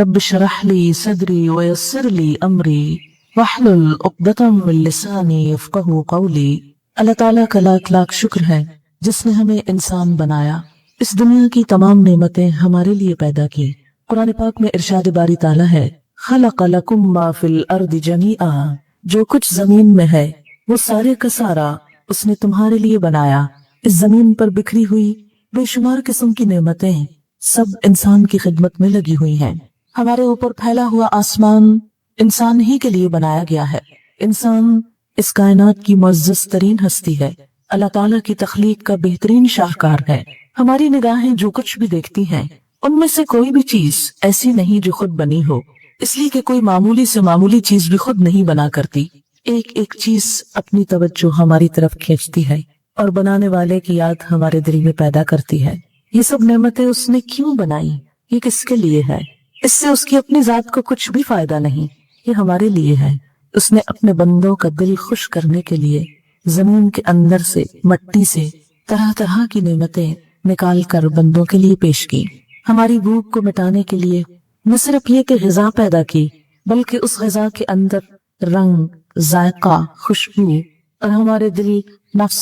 रब्ब शरह ली सदरी वयस्सिर ली अमरी वहलुल उक़दतम मिन लिसानी यफ़क़हू क़ौली। अल्लाह ताला का लाख लाख शुक्र है जिसने हमें इंसान बनाया, इस दुनिया की तमाम नेमतें हमारे लिए पैदा की। कुरान पाक में इरशाद बारी ताला है, खलक़ लकुम मा फिल अर्दि जमीआ, जो कुछ जमीन में है वो सारे का सारा उसने तुम्हारे लिए बनाया। इस जमीन पर बिखरी हुई बेशुमार किस्म की नेमतें सब इंसान की खिदमत में लगी हुई हैं। हमारे ऊपर फैला हुआ आसमान इंसान ही के लिए बनाया गया है। इंसान इस कायनात की मुअज़्ज़ज़ तरीन हस्ती है, अल्लाह ताला की तख्लीक का बेहतरीन शाहकार है। हमारी निगाहें जो कुछ भी देखती हैं उनमें से कोई भी चीज ऐसी नहीं जो खुद बनी हो, इसलिए कि कोई मामूली से मामूली चीज भी खुद नहीं बना करती। एक एक चीज अपनी तवज्जो हमारी तरफ खींचती है और बनाने वाले की याद हमारे दिल में पैदा करती है। ये सब नेमतें उसने क्यों बनाई, ये किसके लिए है? इससे उसकी अपनी जात को कुछ भी फायदा नहीं, ये हमारे लिए है। उसने अपने बंदों का दिल खुश करने के लिए जमीन के अंदर से, मट्टी से तरह तरह की नेमतें निकाल कर बंदों के लिए पेश की। हमारी भूख को मिटाने के लिए न सिर्फ ये कि ग़िज़ा पैदा की, बल्कि उस ग़िज़ा के अंदर रंग, जायका, खुशबू और हमारे दिल, नफ्स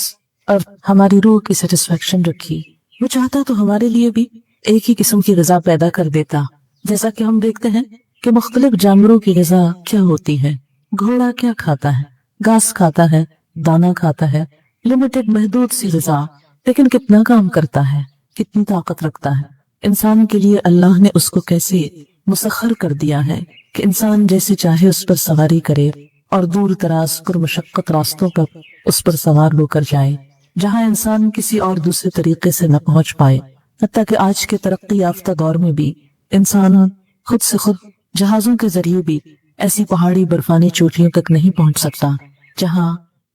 और हमारी रूह की सेटिस्फेक्शन रखी। वो चाहता तो हमारे लिए भी एक ही किस्म की ग़िज़ा पैदा कर देता। जैसा कि हम देखते हैं कि मुख्तलिफ जानवरों की ग़िज़ा क्या होती है। घोड़ा क्या खाता है? घास खाता है, दाना खाता है, लिमिटेड महदूद सी ग़िज़ा, लेकिन कितना काम करता है, कितनी ताकत रखता है। इंसान के लिए अल्लाह ने उसको कैसे मुसख्खर कर दिया है कि इंसान जैसे चाहे उस पर सवारी करे और दूर दराज पुरमशक्कत रास्तों पर उस पर सवार होकर जाए, जहाँ इंसान किसी और दूसरे तरीके से न पहुंच पाए। हत्ता कि आज के तरक्की याफ्ता दौर में भी इंसान खुद से खुद जहाजों के जरिए भी ऐसी पहाड़ी बर्फानी चोटियों तक नहीं पहुंच सकता जहाँ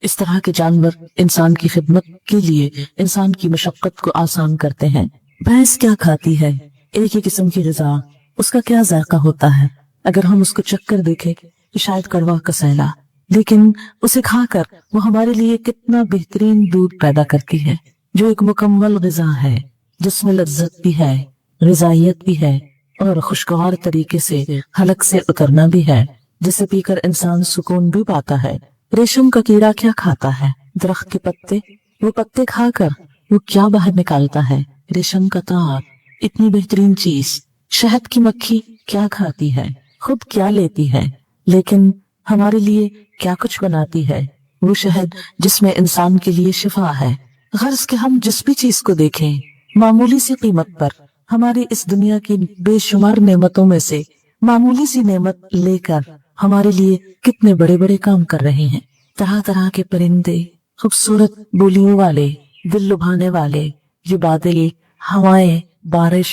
इस तरह के जानवर इंसान की खिदमत के लिए इंसान की मशक्कत को आसान करते हैं। भैंस क्या खाती है? एक ही किस्म की ग़िज़ा, उसका क्या जायका होता है? अगर हम उसको चक्कर देखें तो शायद कड़वा कसैला, लेकिन उसे खाकर वो हमारे लिए कितना बेहतरीन दूध पैदा करती है, जो एक मुकम्मल ग़िज़ा है जिसमें लज्जत भी है, ग़िज़ाइयत भी है और खुशगवार तरीके से हलक से उतरना भी है, जिसे पीकर इंसान सुकून भी पाता है। रेशम का कीड़ा क्या खाता है? दरख्त के पत्ते। वो पत्ते खाकर वो क्या बाहर निकालता है? रेशम का तार, इतनी बेहतरीन चीज। शहद की मक्खी क्या खाती है? खुद क्या लेती है, लेकिन हमारे लिए क्या कुछ बनाती है। वो शहद जिसमें इंसान के लिए शिफा है। गर्ज के हम जिस भी चीज को देखें मामूली सी कीमत पर, हमारी इस दुनिया की बेशुमार नेमतों में से मामूली सी नेमत लेकर हमारे लिए कितने बड़े बड़े काम कर रहे हैं। तरह तरह के परिंदे, खूबसूरत बोलियों वाले, दिल लुभाने वाले, ये बादल, हवाएं, बारिश,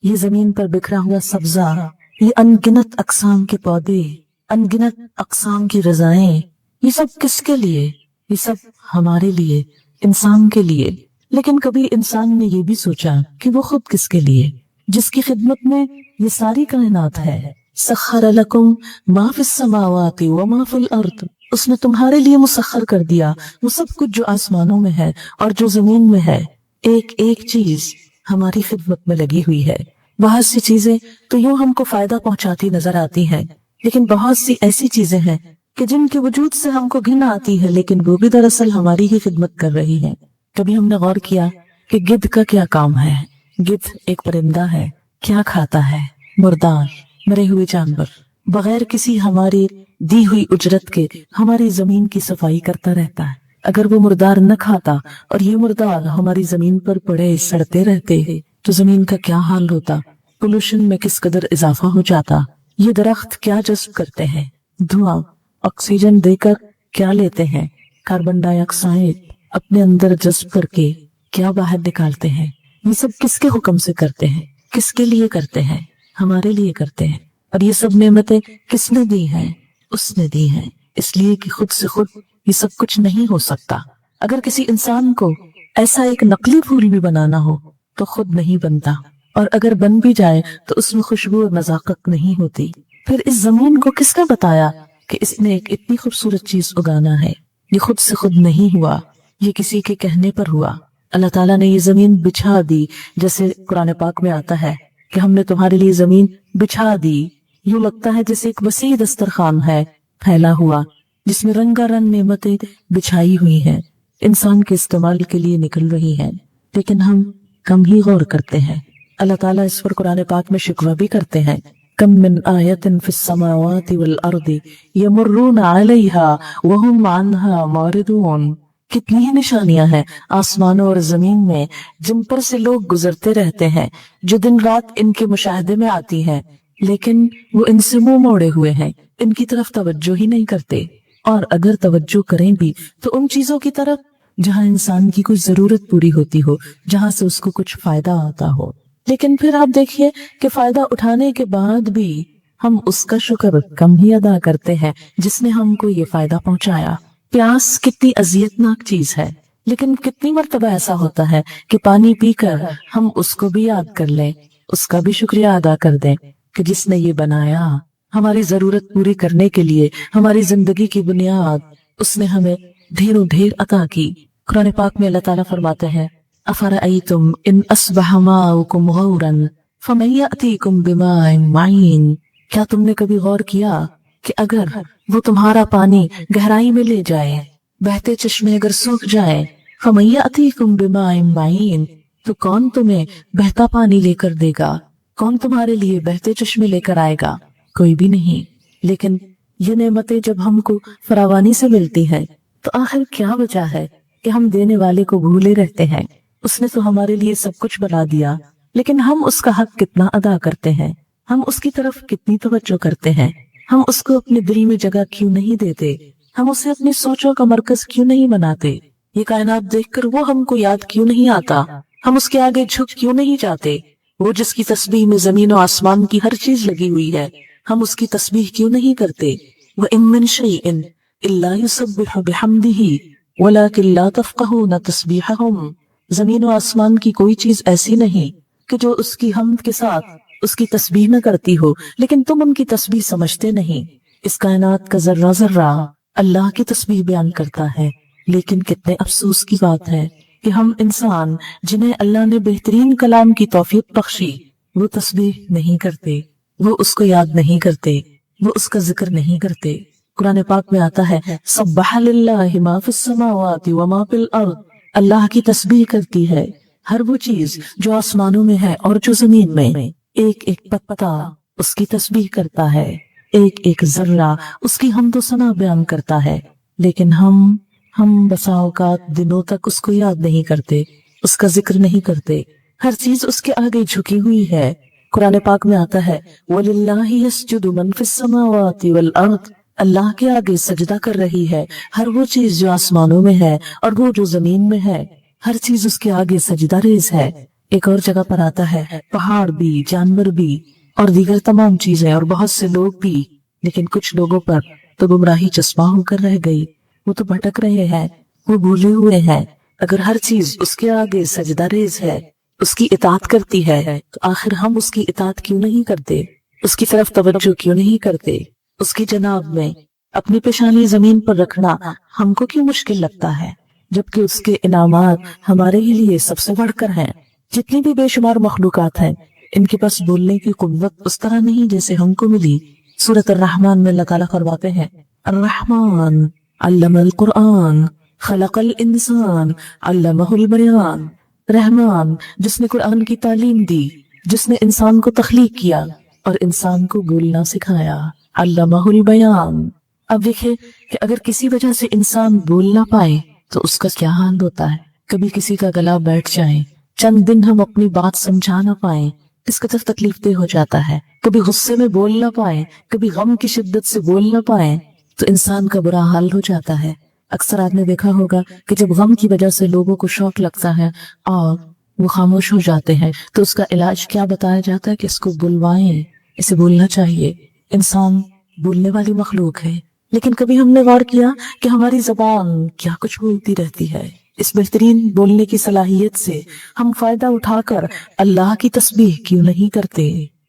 ये जमीन पर बिखरा हुआ सब्जा, ये अनगिनत अक़साम के पौधे, अनगिनत अक़साम की ग़िज़ाएं, ये सब किसके लिए? ये सब हमारे लिए, इंसान के लिए। लेकिन कभी इंसान ने ये भी सोचा कि वो खुद किसके लिए, जिसकी खिदमत में ये सारी कायनात है। सख्खर लकुम मा फिस समावाति व मा फिल अर्द, उसने तुम्हारे लिए मुसख्खर कर दिया वो सब कुछ जो आसमानों में है और जो जमीन में है। एक एक चीज हमारी खिदमत में लगी हुई है। बहुत सी चीजें तो यूं हमको फायदा पहुंचाती नजर आती हैं, लेकिन बहुत सी ऐसी चीजें हैं कि जिनके वजूद से हमको घिन आती है, लेकिन वो भी दरअसल हमारी ही खिदमत कर रही है। कभी हमने गौर किया कि गिद्ध का क्या काम है? गिद्ध एक परिंदा है, क्या खाता है? मुर्दार, मरे हुए जानवर। बगैर किसी हमारी दी हुई उजरत के हमारी जमीन की सफाई करता रहता है। अगर वो मुर्दार न खाता और ये मुर्दार हमारी जमीन पर पड़े सड़ते रहते तो जमीन का क्या हाल होता? पोल्यूशन में किस कदर इजाफा हो जाता। ये दरख्त क्या जज्ब करते हैं? धुआं। ऑक्सीजन देकर क्या लेते हैं? कार्बन डाइऑक्साइड अपने अंदर जज्ब करके क्या बाहर निकालते हैं। ये सब किसके हुक्म से करते हैं? किसके लिए करते हैं? हमारे लिए करते हैं। और ये सब नेमतें किसने दी हैं? उसने दी हैं, इसलिए कि खुद से खुद ये सब कुछ नहीं हो सकता। अगर किसी इंसान को ऐसा एक नकली फूल भी बनाना हो तो खुद नहीं बनता, और अगर बन भी जाए तो उसमें खुशबू और नजाकत नहीं होती। फिर इस जमीन को किसने बताया कि इसने एक इतनी खूबसूरत चीज उगाना है? ये खुद से खुद नहीं हुआ, ये किसी के कहने पर हुआ। अल्लाह ताला ने ये जमीन बिछा दी, जैसे कुरान पाक में आता है کہ हमने तुम्हारे लिए जमीन बिछा दी, यूं लगता है जैसे एक वसी दस्तरखान है फैला हुआ जिसमें रंगारंग नेमतें बिछाई हुई हैं, इंसान के इस्तेमाल के लिए निकल रही हैं, लेकिन हम कम ही गौर करते हैं। अल्लाह ताला इस पर कुरान पाक में शिकवा भी करते हैं, कम मिन आयतिन फिस समावाति वल अर्दि यमुर्रूना अलैहा व हुम अन्हा मुरिदून। कितनी ही निशानियां हैं आसमानों और जमीन में जिन पर से लोग गुजरते रहते हैं, जो दिन रात इनके मुशाहदे में आती हैं, लेकिन वो इनसे मुंह मोड़े हुए हैं, इनकी तरफ तवज्जो ही नहीं करते। और अगर तवज्जो करें भी तो उन चीजों की तरफ जहां इंसान की कुछ जरूरत पूरी होती हो, जहां से उसको कुछ फायदा आता हो। लेकिन फिर आप देखिए कि फायदा उठाने के बाद भी हम उसका शुक्र कम ही अदा करते हैं जिसने हमको ये फायदा पहुंचाया। प्यास कितनी अजियतनाक चीज है, लेकिन कितनी मर्तबा ऐसा होता है कि पानी पीकर हम उसको भी याद कर लें, उसका भी शुक्रिया अदा कर दें कि जिसने ये बनाया, हमारी जरूरत पूरी करने के लिए, हमारी जिंदगी की बुनियाद उसने हमें ढेरों ढेर अता की। कुरान पाक में अल्लाह ताला फरमाते हैं, अफरअयतुम इन अस्बह माउकुम गौरन फमन यअतीकुम बिमाइन माइन। क्या तुमने कभी गौर किया कि अगर वो तुम्हारा पानी गहराई में ले जाए, बहते चश्मे अगर सूख जाए, फमन यअतीकुम बिमाइन माइन, तो कौन तुम्हें बहता पानी लेकर देगा? कौन तुम्हारे लिए बहते चश्मे लेकर आएगा? कोई भी नहीं। लेकिन ये नेमतें जब हमको फरावानी से मिलती हैं तो आखिर क्या वजह है कि हम देने वाले को भूले रहते हैं? उसने तो हमारे लिए सब कुछ बना दिया, लेकिन हम उसका हक कितना अदा करते हैं, हम उसकी तरफ कितनी तवज्जो करते हैं, हम उसको अपने दिल में जगह क्यों नहीं देते, हम उसे अपनी सोचों का मरकज क्यों नहीं बनाते? ये कायनात देखकर वो हमको याद क्यों नहीं आता? हम उसके आगे झुक क्यों नहीं जाते? वो जिसकी तस्बीह में जमीन और आसमान की हर चीज लगी हुई है, हम उसकी तस्बीह क्यों नहीं करते? व इन मिन शैइन इल्ला युसब्बिहु बिहम्दिही वलाकिन ला तफ़क़हूना तस्बीहहुम। जमीन और आसमान की कोई चीज ऐसी नहीं कि जो उसकी हम्द के साथ उसकी तस्बीह न करती हो, लेकिन तुम उनकी तस्बीह समझते नहीं। इस कायनात का जर्रा जर्रा अल्लाह की तस्बीह बयान करता है, लेकिन कितने अफसोस की बात है कि हम इंसान जिन्हें अल्लाह ने बेहतरीन कलाम की तौफीक बख्शी, वो तस्बीह नहीं करते, वो उसको याद नहीं करते, वो उसका जिक्र नहीं करते। कुरान पाक में आता है, सब्बह लिल्लाहि मा फिस समावाति व मा फिल अर्द। अल्लाह की तस्बीह करती है हर वो चीज जो आसमानों में है और जो जमीन में। एक एक पत्ता उसकी तस्बीह करता है, एक एक जर्रा उसकी हमदो सना बयान करता है, लेकिन हम बसा औकात दिनों तक उसको याद नहीं करते, उसका जिक्र नहीं करते। हर चीज उसके आगे झुकी हुई है। कुरान पाक में आता है, वलिल्लाहि यस्जुदु मन फिस समावाति वल अर्द। अल्लाह के आगे सजदा कर रही है हर वो चीज जो आसमानों में है और वो जो जमीन में है, हर चीज उसके आगे सजदा रेज है। एक और जगह पर आता है, पहाड़ भी, जानवर भी और दीगर तमाम चीजें और बहुत से लोग भी, लेकिन कुछ लोगों पर तो गुमराही चस्पा होकर रह गई। वो तो भटक रहे हैं, वो भूले हुए हैं। अगर हर चीज उसके आगे सजदा रेज है, उसकी इताअत करती है, तो आखिर हम उसकी इताअत क्यों नहीं करते? उसकी तरफ तवज्जो क्यों नहीं करते? उसकी जनाब में अपनी पेशानी जमीन पर रखना हमको क्यों मुश्किल लगता है, जबकि उसके इनामात हमारे ही लिए सबसे बढ़कर हैं। जितनी भी बेशुमार मखलूकात हैं, इनके पास बोलने की कुव्वत उस तरह नहीं जैसे हमको मिली। सूरत अर्रहमान में अल्लाह ताला फरमाते हैं, अर्रहमान अल्लमल कुरआन खलकल इंसान अल्लमहुल बयान। रहमान जिसने कुरान की तालीम दी, जिसने इंसान को तख्लीक किया और इंसान को बोलना सिखाया, अल्लमहुल बयान। अब देखिए कि अगर किसी वजह से इंसान बोल ना पाए तो उसका क्या हाल होता है। कभी किसी का गला बैठ जाए, चंद दिन हम अपनी बात समझा ना पाए, किस कदर तकलीफ हो जाता है। कभी गुस्से में बोल ना पाए, कभी गम की शिद्दत से बोल ना पाए, तो इंसान का बुरा हाल हो जाता है। अक्सर आपने देखा होगा कि जब गम की वजह से लोगों को शौक लगता है और वो खामोश हो जाते हैं, तो उसका इलाज क्या बताया जाता है कि इसको बुलवाएं, इसे बोलना चाहिए। इंसान बोलने वाली मखलूक है, लेकिन कभी हमने गौर किया कि हमारी जबान क्या कुछ बोलती रहती है। इस बेहतरीन बोलने की सलाहियत से हम फायदा उठाकर अल्लाह की तस्बीह क्यों नहीं करते,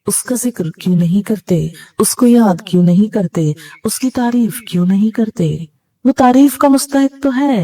उसका जिक्र क्यों नहीं करते, उसको याद क्यों नहीं करते, उसकी तारीफ क्यों नहीं करते। वो तारीफ का मुस्तहिक तो है,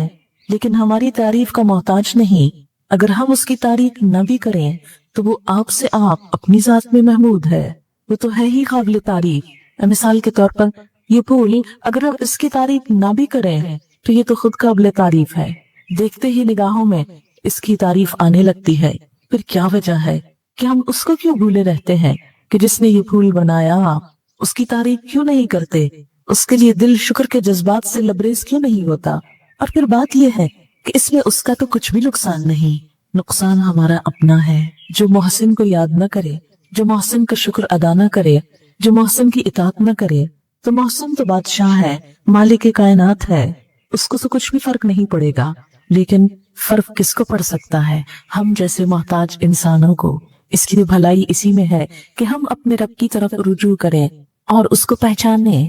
लेकिन हमारी तारीफ का मोहताज नहीं। अगर हम उसकी तारीफ न भी करें तो वो आपसे आप अपनी जात में महमूद है, वो तो है ही काबिल तारीफ। मिसाल के तौर पर ये फूल अगर हम इसकी तारीफ ना भी करें तो ये तो खुद काबिल तारीफ है, देखते ही निगाहों में इसकी तारीफ आने लगती है। फिर क्या वजह है कि हम उसको क्यों भूले रहते हैं कि जिसने ये फूल बनाया, उसकी तारीफ क्यों नहीं करते, उसके लिए दिल शुक्र के जज्बात से लबरेज क्यों नहीं होता। और फिर बात यह है कि इसमें उसका तो कुछ भी नुकसान नहीं, नुकसान हमारा अपना है। जो मोहसिन को याद न करे, जो मोहसिन का शुक्र अदा न करे, जो मोहसिन की इताअत न करे, तो मोहसिन तो बादशाह है, मालिक कायनात है, उसको तो कुछ भी फर्क नहीं पड़ेगा। लेकिन फर्क किसको पड़ सकता है? हम जैसे मोहताज इंसानों को। इसकी भलाई इसी में है कि हम अपने रब की तरफ रुजू करें और उसको पहचाने,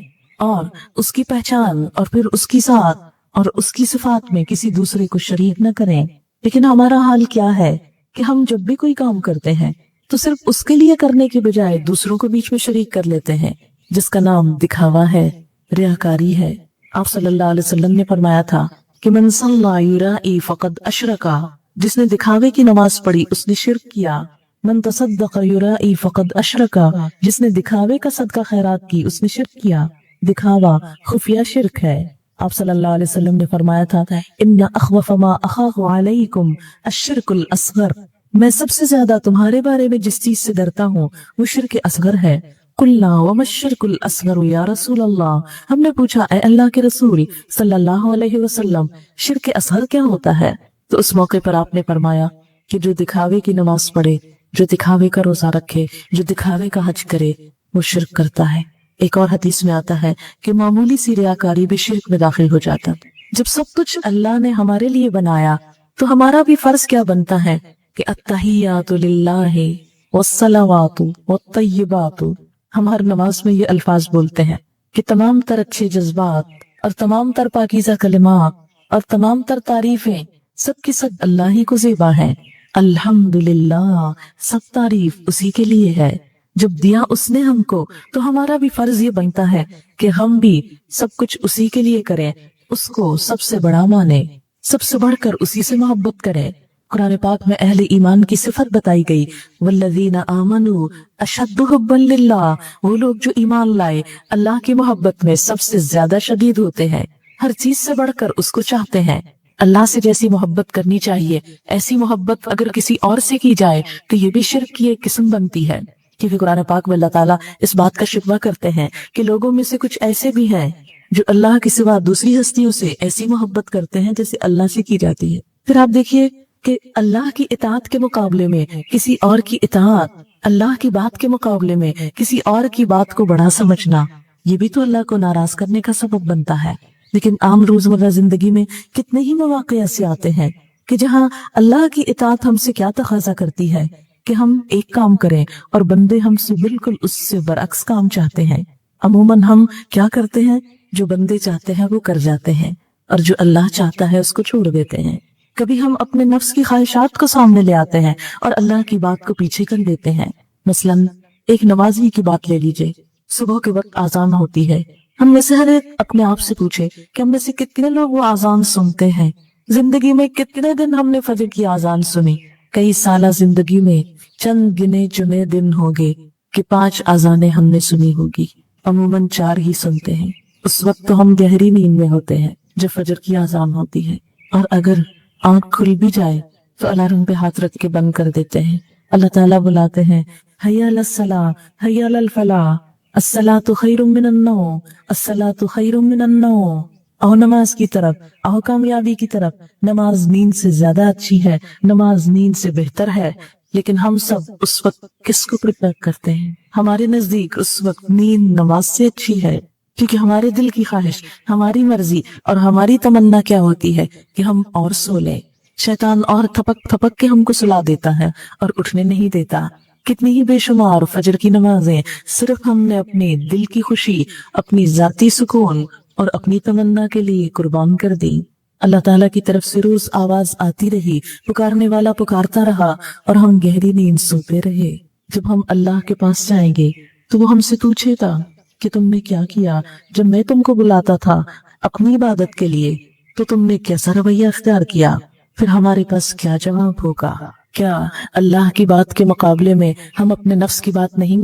और उसकी पहचान और फिर उसकी साथ और उसकी सिफात में किसी दूसरे को शरीक न करें। लेकिन हमारा हाल क्या है कि हम जब भी कोई काम करते हैं तो सिर्फ उसके लिए करने के बजाय दूसरों को बीच में शरीक कर लेते हैं, जिसका नाम दिखावा है, रियाकारी है। आप सल्लल्लाहु अलैहि वसल्लम ने फरमाया था कि मन सल्ला युराई फक़द अशरका, जिसने दिखावे की नमाज पढ़ी उसने शिर्क किया। मन तसद्दक़ युराई फक़द अशरका, जिसने दिखावे का सदका खैरात की उसने शिर्क किया। दिखावा खुफिया शिर्क है। आप सल्लल्लाहु अलैहि वसल्लम ने फरमाया था, इन्ना अख़वफ़ मा अख़ाफ़ु अलैकुम अश्शिर्कुल असग़र, मैं सबसे ज्यादा तुम्हारे बारे में जिस चीज से डरता हूँ वो शिर्क असगर है। कुल्ला वमा शिर्कुल असगर या रसूल अल्लाह, हमने पूछा ऐ अल्लाह के रसूल सल्लल्लाहु अलैहि वसल्लम, शिर्क असगर क्या होता है? तो उस मौके पर आपने फरमाया कि जो दिखावे की नमाज पढ़े, जो दिखावे का रोजा रखे, जो दिखावे का हज करे, वो शिर्क करता है। एक और हदीस में आता है कि मामूली सी रियाकारी भी शिर्क में दाखिल हो जाता। जब सब कुछ अल्लाह ने हमारे लिए बनाया तो हमारा भी फर्ज क्या बनता है कि अत्तहियातु लिल्लाहि वस्सलावातु वत्तय्यिबातु, हम हर नमाज में ये अल्फाज बोलते हैं कि तमाम तर अच्छे जज्बात और तमाम तर पाकीज़ा कलिमात और तमाम तर तारीफें सब की सब अल्लाह ही को ज़ेबा है। अल्हम्दुलिल्लाह, सब तारीफ उसी के लिए है। जब दिया उसने हमको तो हमारा भी फर्ज ये बनता है कि हम भी सब कुछ उसी के लिए करें, उसको सबसे बड़ा माने, सबसे बढ़कर उसी से मोहब्बत करें। कुरान पाक में अहले ईमान की सिफत बताई गई, वल्लज़ीना आमनू अशद्दु हुब्बन लिल्लाह, वो लोग जो ईमान लाए अल्लाह की मोहब्बत में सबसे ज्यादा शदीद होते हैं, हर चीज से बढ़कर उसको चाहते हैं। अल्लाह से जैसी मोहब्बत करनी चाहिए ऐसी मोहब्बत अगर किसी और से की जाए तो ये भी शिर्क की एक किस्म बनती है। क्योंकि कुरान पाक में अल्लाह ताला इस बात का शिकवा करते हैं कि लोगों में से कुछ ऐसे भी हैं जो अल्लाह के सिवा दूसरी हस्तियों से ऐसी मोहब्बत करते हैं जैसे अल्लाह से की जाती है। फिर आप देखिए कि अल्लाह की इताअत के मुकाबले में किसी और की इताअत, अल्लाह की बात के मुकाबले में किसी और की बात को बड़ा समझना, ये भी तो अल्लाह को नाराज करने का सबब बनता है। लेकिन आम रोजमर्रा जिंदगी में कितने ही मौके ऐसे आते हैं कि जहाँ अल्लाह की इताअत हमसे क्या तकाजा करती है कि हम एक काम करें और बंदे हमसे बिल्कुल उससे बरअक्स काम चाहते हैं। अमूमन हम क्या करते हैं, जो बंदे चाहते हैं वो कर जाते हैं और जो अल्लाह चाहता है उसको छोड़ देते हैं। कभी हम अपने नफ्स की ख्वाहिशात को सामने ले आते हैं और अल्लाह की बात को पीछे कर देते हैं। मसलन एक नमाजी की बात ले लीजिए, सुबह के वक्त आजान होती है, हम में से हर एक अपने आप से पूछे कि हम में से कितने लोग वो आजान सुनते हैं। जिंदगी में कितने दिन हमने फजर की आजान सुनी? कई साल जिंदगी में चंद गिने चुने दिन होंगे कि 5 आजानें हमने सुनी होगी। अमूमन 4 ही सुनते हैं। उस वक्त तो हम गहरी नींद में होते हैं जब फजर की आजान होती है, और अगर आंख खुल भी जाए तो अलार्म पे हाथ रख के बंद कर देते हैं। अल्लाह ताला बुलाते हैं, हय्या अलस सलाह हय्या अलल फलाह, अस्सलातु खैरुम मिनन नौम, अस्सलातु खैरुम मिनन नौम। आओ नमाज की तरफ, आओ कामयाबी की तरफ। नमाज नींद से ज्यादा अच्छी है, नमाज नींद से बेहतर है। लेकिन हम सब उस वक्त किसको प्रिपेयर करते हैं? हमारे नजदीक उस वक्त नींद नमाज से अच्छी है, क्योंकि हमारे दिल की ख्वाहिश, हमारी मर्जी और हमारी तमन्ना क्या होती है कि हम और सो लें। शैतान और थपक थपक के हमको सुला देता है और उठने नहीं देता। कितनी ही बेशुमार फजर की नमाजें सिर्फ हमने अपने दिल की खुशी, अपनी जाती सुकून और अपनी तमन्ना के लिए कुर्बान कर दी। अल्लाह ताला की तरफ से रोज आवाज आती रही, पुकारने वाला पुकारता रहा और हम गहरी नींद सोते रहे। जब हम अल्लाह के पास जाएंगे तो वो हमसे पूछेगा कि तुमने क्या किया जब मैं तुमको बुलाता था अपनी इबादत के लिए, तो तुमने कैसा रवैया अख्तियार किया? फिर हमारे पास क्या जवाब होगा? کیا اللہ کی بات کے مقابلے میں ہم اپنے نفس کی بات نہیں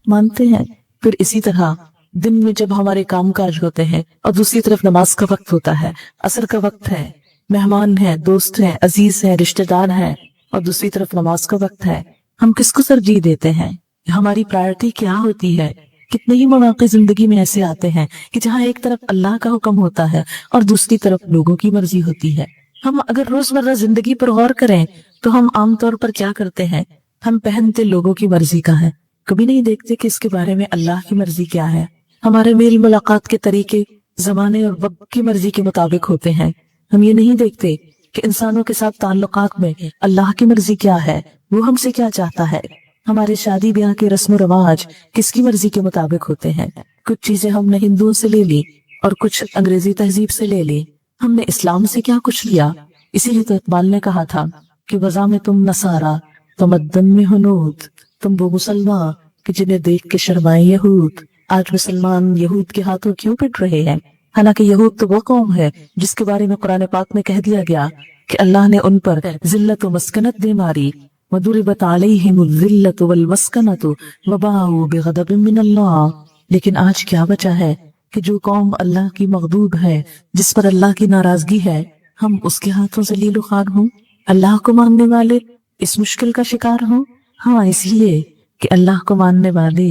مانتے ہیں؟ پھر اسی طرح دن میں جب ہمارے کام کاج ہوتے ہیں اور دوسری طرف نماز کا وقت ہوتا ہے، عصر کا وقت ہے، مہمان ہیں، دوست ہیں، عزیز ہیں، رشتہ دار ہیں، اور دوسری طرف نماز کا وقت ہے، ہم کس کو ترجیح دیتے ہیں؟ ہماری پرائرٹی کیا ہوتی ہے؟ کتنے ہی مواقع زندگی میں ایسے آتے ہیں کہ جہاں ایک طرف اللہ کا حکم ہوتا ہے اور دوسری طرف لوگوں کی مرضی ہوتی ہے۔ ہم اگر روزمرہ زندگی پر غور کریں تو ہم عام طور پر کیا کرتے ہیں؟ ہم پہنتے لوگوں کی مرضی کا ہے، کبھی نہیں دیکھتے کہ اس کے بارے میں اللہ کی مرضی کیا ہے۔ ہمارے میل ملاقات کے طریقے زمانے اور وقت کی مرضی کے مطابق ہوتے ہیں۔ ہم یہ نہیں دیکھتے کہ انسانوں کے ساتھ تعلقات میں اللہ کی مرضی کیا ہے، وہ ہم سے کیا چاہتا ہے۔ ہمارے شادی بیاہ کے رسم و رواج کس کی مرضی کے مطابق ہوتے ہیں؟ کچھ چیزیں ہم نے ہندوؤں سے لے لی اور کچھ انگریزی تہذیب سے لے لی۔ ہم نے اسلام سے کیا کچھ لیا؟ اسی لیے تو اقبال نے کہا تھا کہ وضع میں تم نصارا، تمدن میں ہنود، تم وہ مسلمان کہ جنہیں دیکھ کے شرمائے یہود۔ آج مسلمان یہود کے ہاتھوں کیوں پٹ رہے ہیں؟ حالانکہ یہود تو وہ قوم ہے جس کے بارے میں قرآن پاک میں کہہ دیا گیا کہ اللہ نے ان پر ذلت و مسکنت دے ماری، وَضُرِبَتْ عَلَيْهِمُ الذِّلَّةُ وَالْمَسْكَنَةُ وَبَاءُوا بِغَضَبٍ مِّنَ اللَّهِ۔ لیکن آج کیا بچا ہے کہ جو قوم اللہ کی مغضوب ہے، جس پر اللہ کی ناراضگی ہے، ہم اس کے ہاتھوں سے لیل و خوار ہوں، اللہ کو ماننے والے اس مشکل کا شکار ہوں۔ ہاں، اس لیے کہ اللہ کو ماننے والے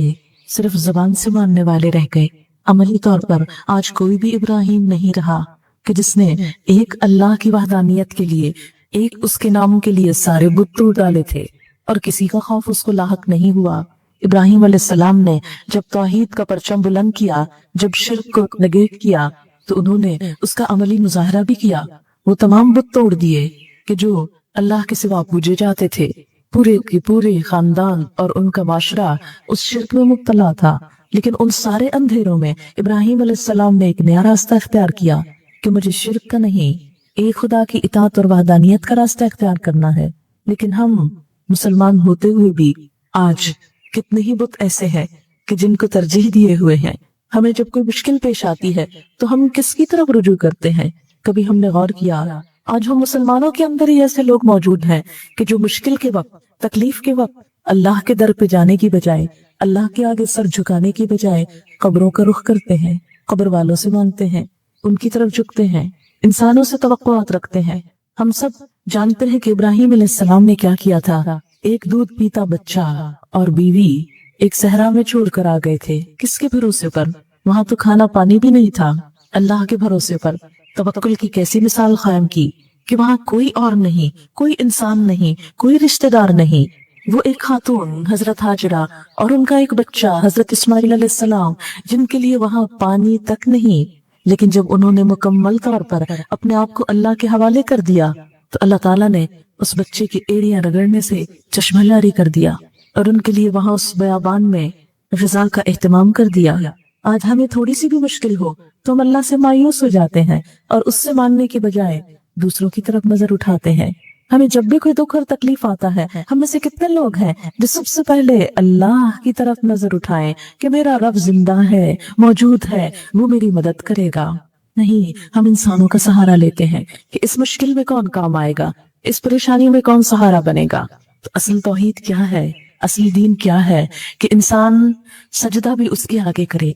صرف زبان سے ماننے والے رہ گئے، عملی طور پر آج کوئی بھی ابراہیم نہیں رہا کہ جس نے ایک اللہ کی وحدانیت کے لیے، ایک اس کے نام کے لیے سارے بت توڑ ڈالے تھے اور کسی کا خوف اس کو لاحق نہیں ہوا۔ ابراہیم علیہ السلام نے جب توحید کا پرچم بلند کیا، جب شرک کو نگیٹ کیا، تو انہوں نے اس کا عملی مظاہرہ بھی کیا۔ وہ تمام بت توڑ دیے کہ جو اللہ کے سوا پوجے جاتے تھے۔ پورے کے پورے خاندان اور ان کا معاشرہ اس شرک میں مبتلا تھا، لیکن ان سارے اندھیروں میں ابراہیم علیہ السلام نے ایک نیا راستہ اختیار کیا کہ مجھے شرک کا نہیں، ایک خدا کی اطاعت اور وحدانیت کا راستہ اختیار کرنا ہے۔ لیکن ہم مسلمان ہوتے ہوئے بھی آج کتنے ہی بت ایسے ہیں کہ جن کو ترجیح دیے ہوئے ہیں۔ ہمیں جب کوئی مشکل پیش آتی ہے تو ہم کس کی طرف رجوع کرتے ہیں؟ کبھی ہم نے غور کیا آج ہم مسلمانوں کے اندر ہی ایسے لوگ موجود ہیں کہ جو مشکل کے وقت، تکلیف کے وقت اللہ کے در پہ جانے کی بجائے، اللہ کے آگے سر جھکانے کی بجائے قبروں کا رخ کرتے ہیں، قبر والوں سے مانگتے ہیں، ان کی طرف جھکتے ہیں، انسانوں سے توقعات رکھتے ہیں۔ ہم سب جانتے ہیں کہ ابراہیم علیہ السلام نے کیا کیا تھا۔ ایک دودھ پیتا بچہ اور بیوی ایک صحرا میں چھوڑ کر آ گئے تھے۔ کس کے بھروسے پر؟ وہاں تو کھانا پانی بھی نہیں تھا۔ اللہ کے بھروسے پر توکل کی کیسی مثال قائم کی کہ وہاں کوئی اور نہیں، کوئی انسان نہیں، کوئی رشتہ دار نہیں، وہ ایک خاتون حضرت ہاجرہ اور ان کا ایک بچہ حضرت اسماعیل علیہ السلام، جن کے لیے وہاں پانی تک نہیں۔ لیکن جب انہوں نے مکمل طور پر اپنے آپ کو اللہ کے حوالے کر دیا تو اللہ تعالیٰ نے اس بچے کی ایڑیاں رگڑنے سے چشمہ جاری کر دیا اور ان کے لیے وہاں اس بیابان میں غذا کا اہتمام کر دیا۔ آج ہمیں تھوڑی سی بھی مشکل ہو تو ہم اللہ سے مایوس ہو جاتے ہیں اور اس سے ماننے کے بجائے دوسروں کی طرف نظر اٹھاتے ہیں۔ ہمیں جب بھی کوئی دکھ اور تکلیف آتا ہے، ہم میں سے کتنے لوگ ہیں جو سب سے پہلے اللہ کی طرف نظر اٹھائیں کہ میرا رب زندہ ہے، موجود ہے، وہ میری مدد کرے گا۔ نہیں، ہم انسانوں کا سہارا لیتے ہیں کہ اس مشکل میں کون کام آئے گا، اس پریشانی میں کون سہارا بنے گا۔ تو اصل توحید کیا ہے؟ اصل دین کیا ہے؟ کہ انسان سجدہ بھی اس کے آگے کرے،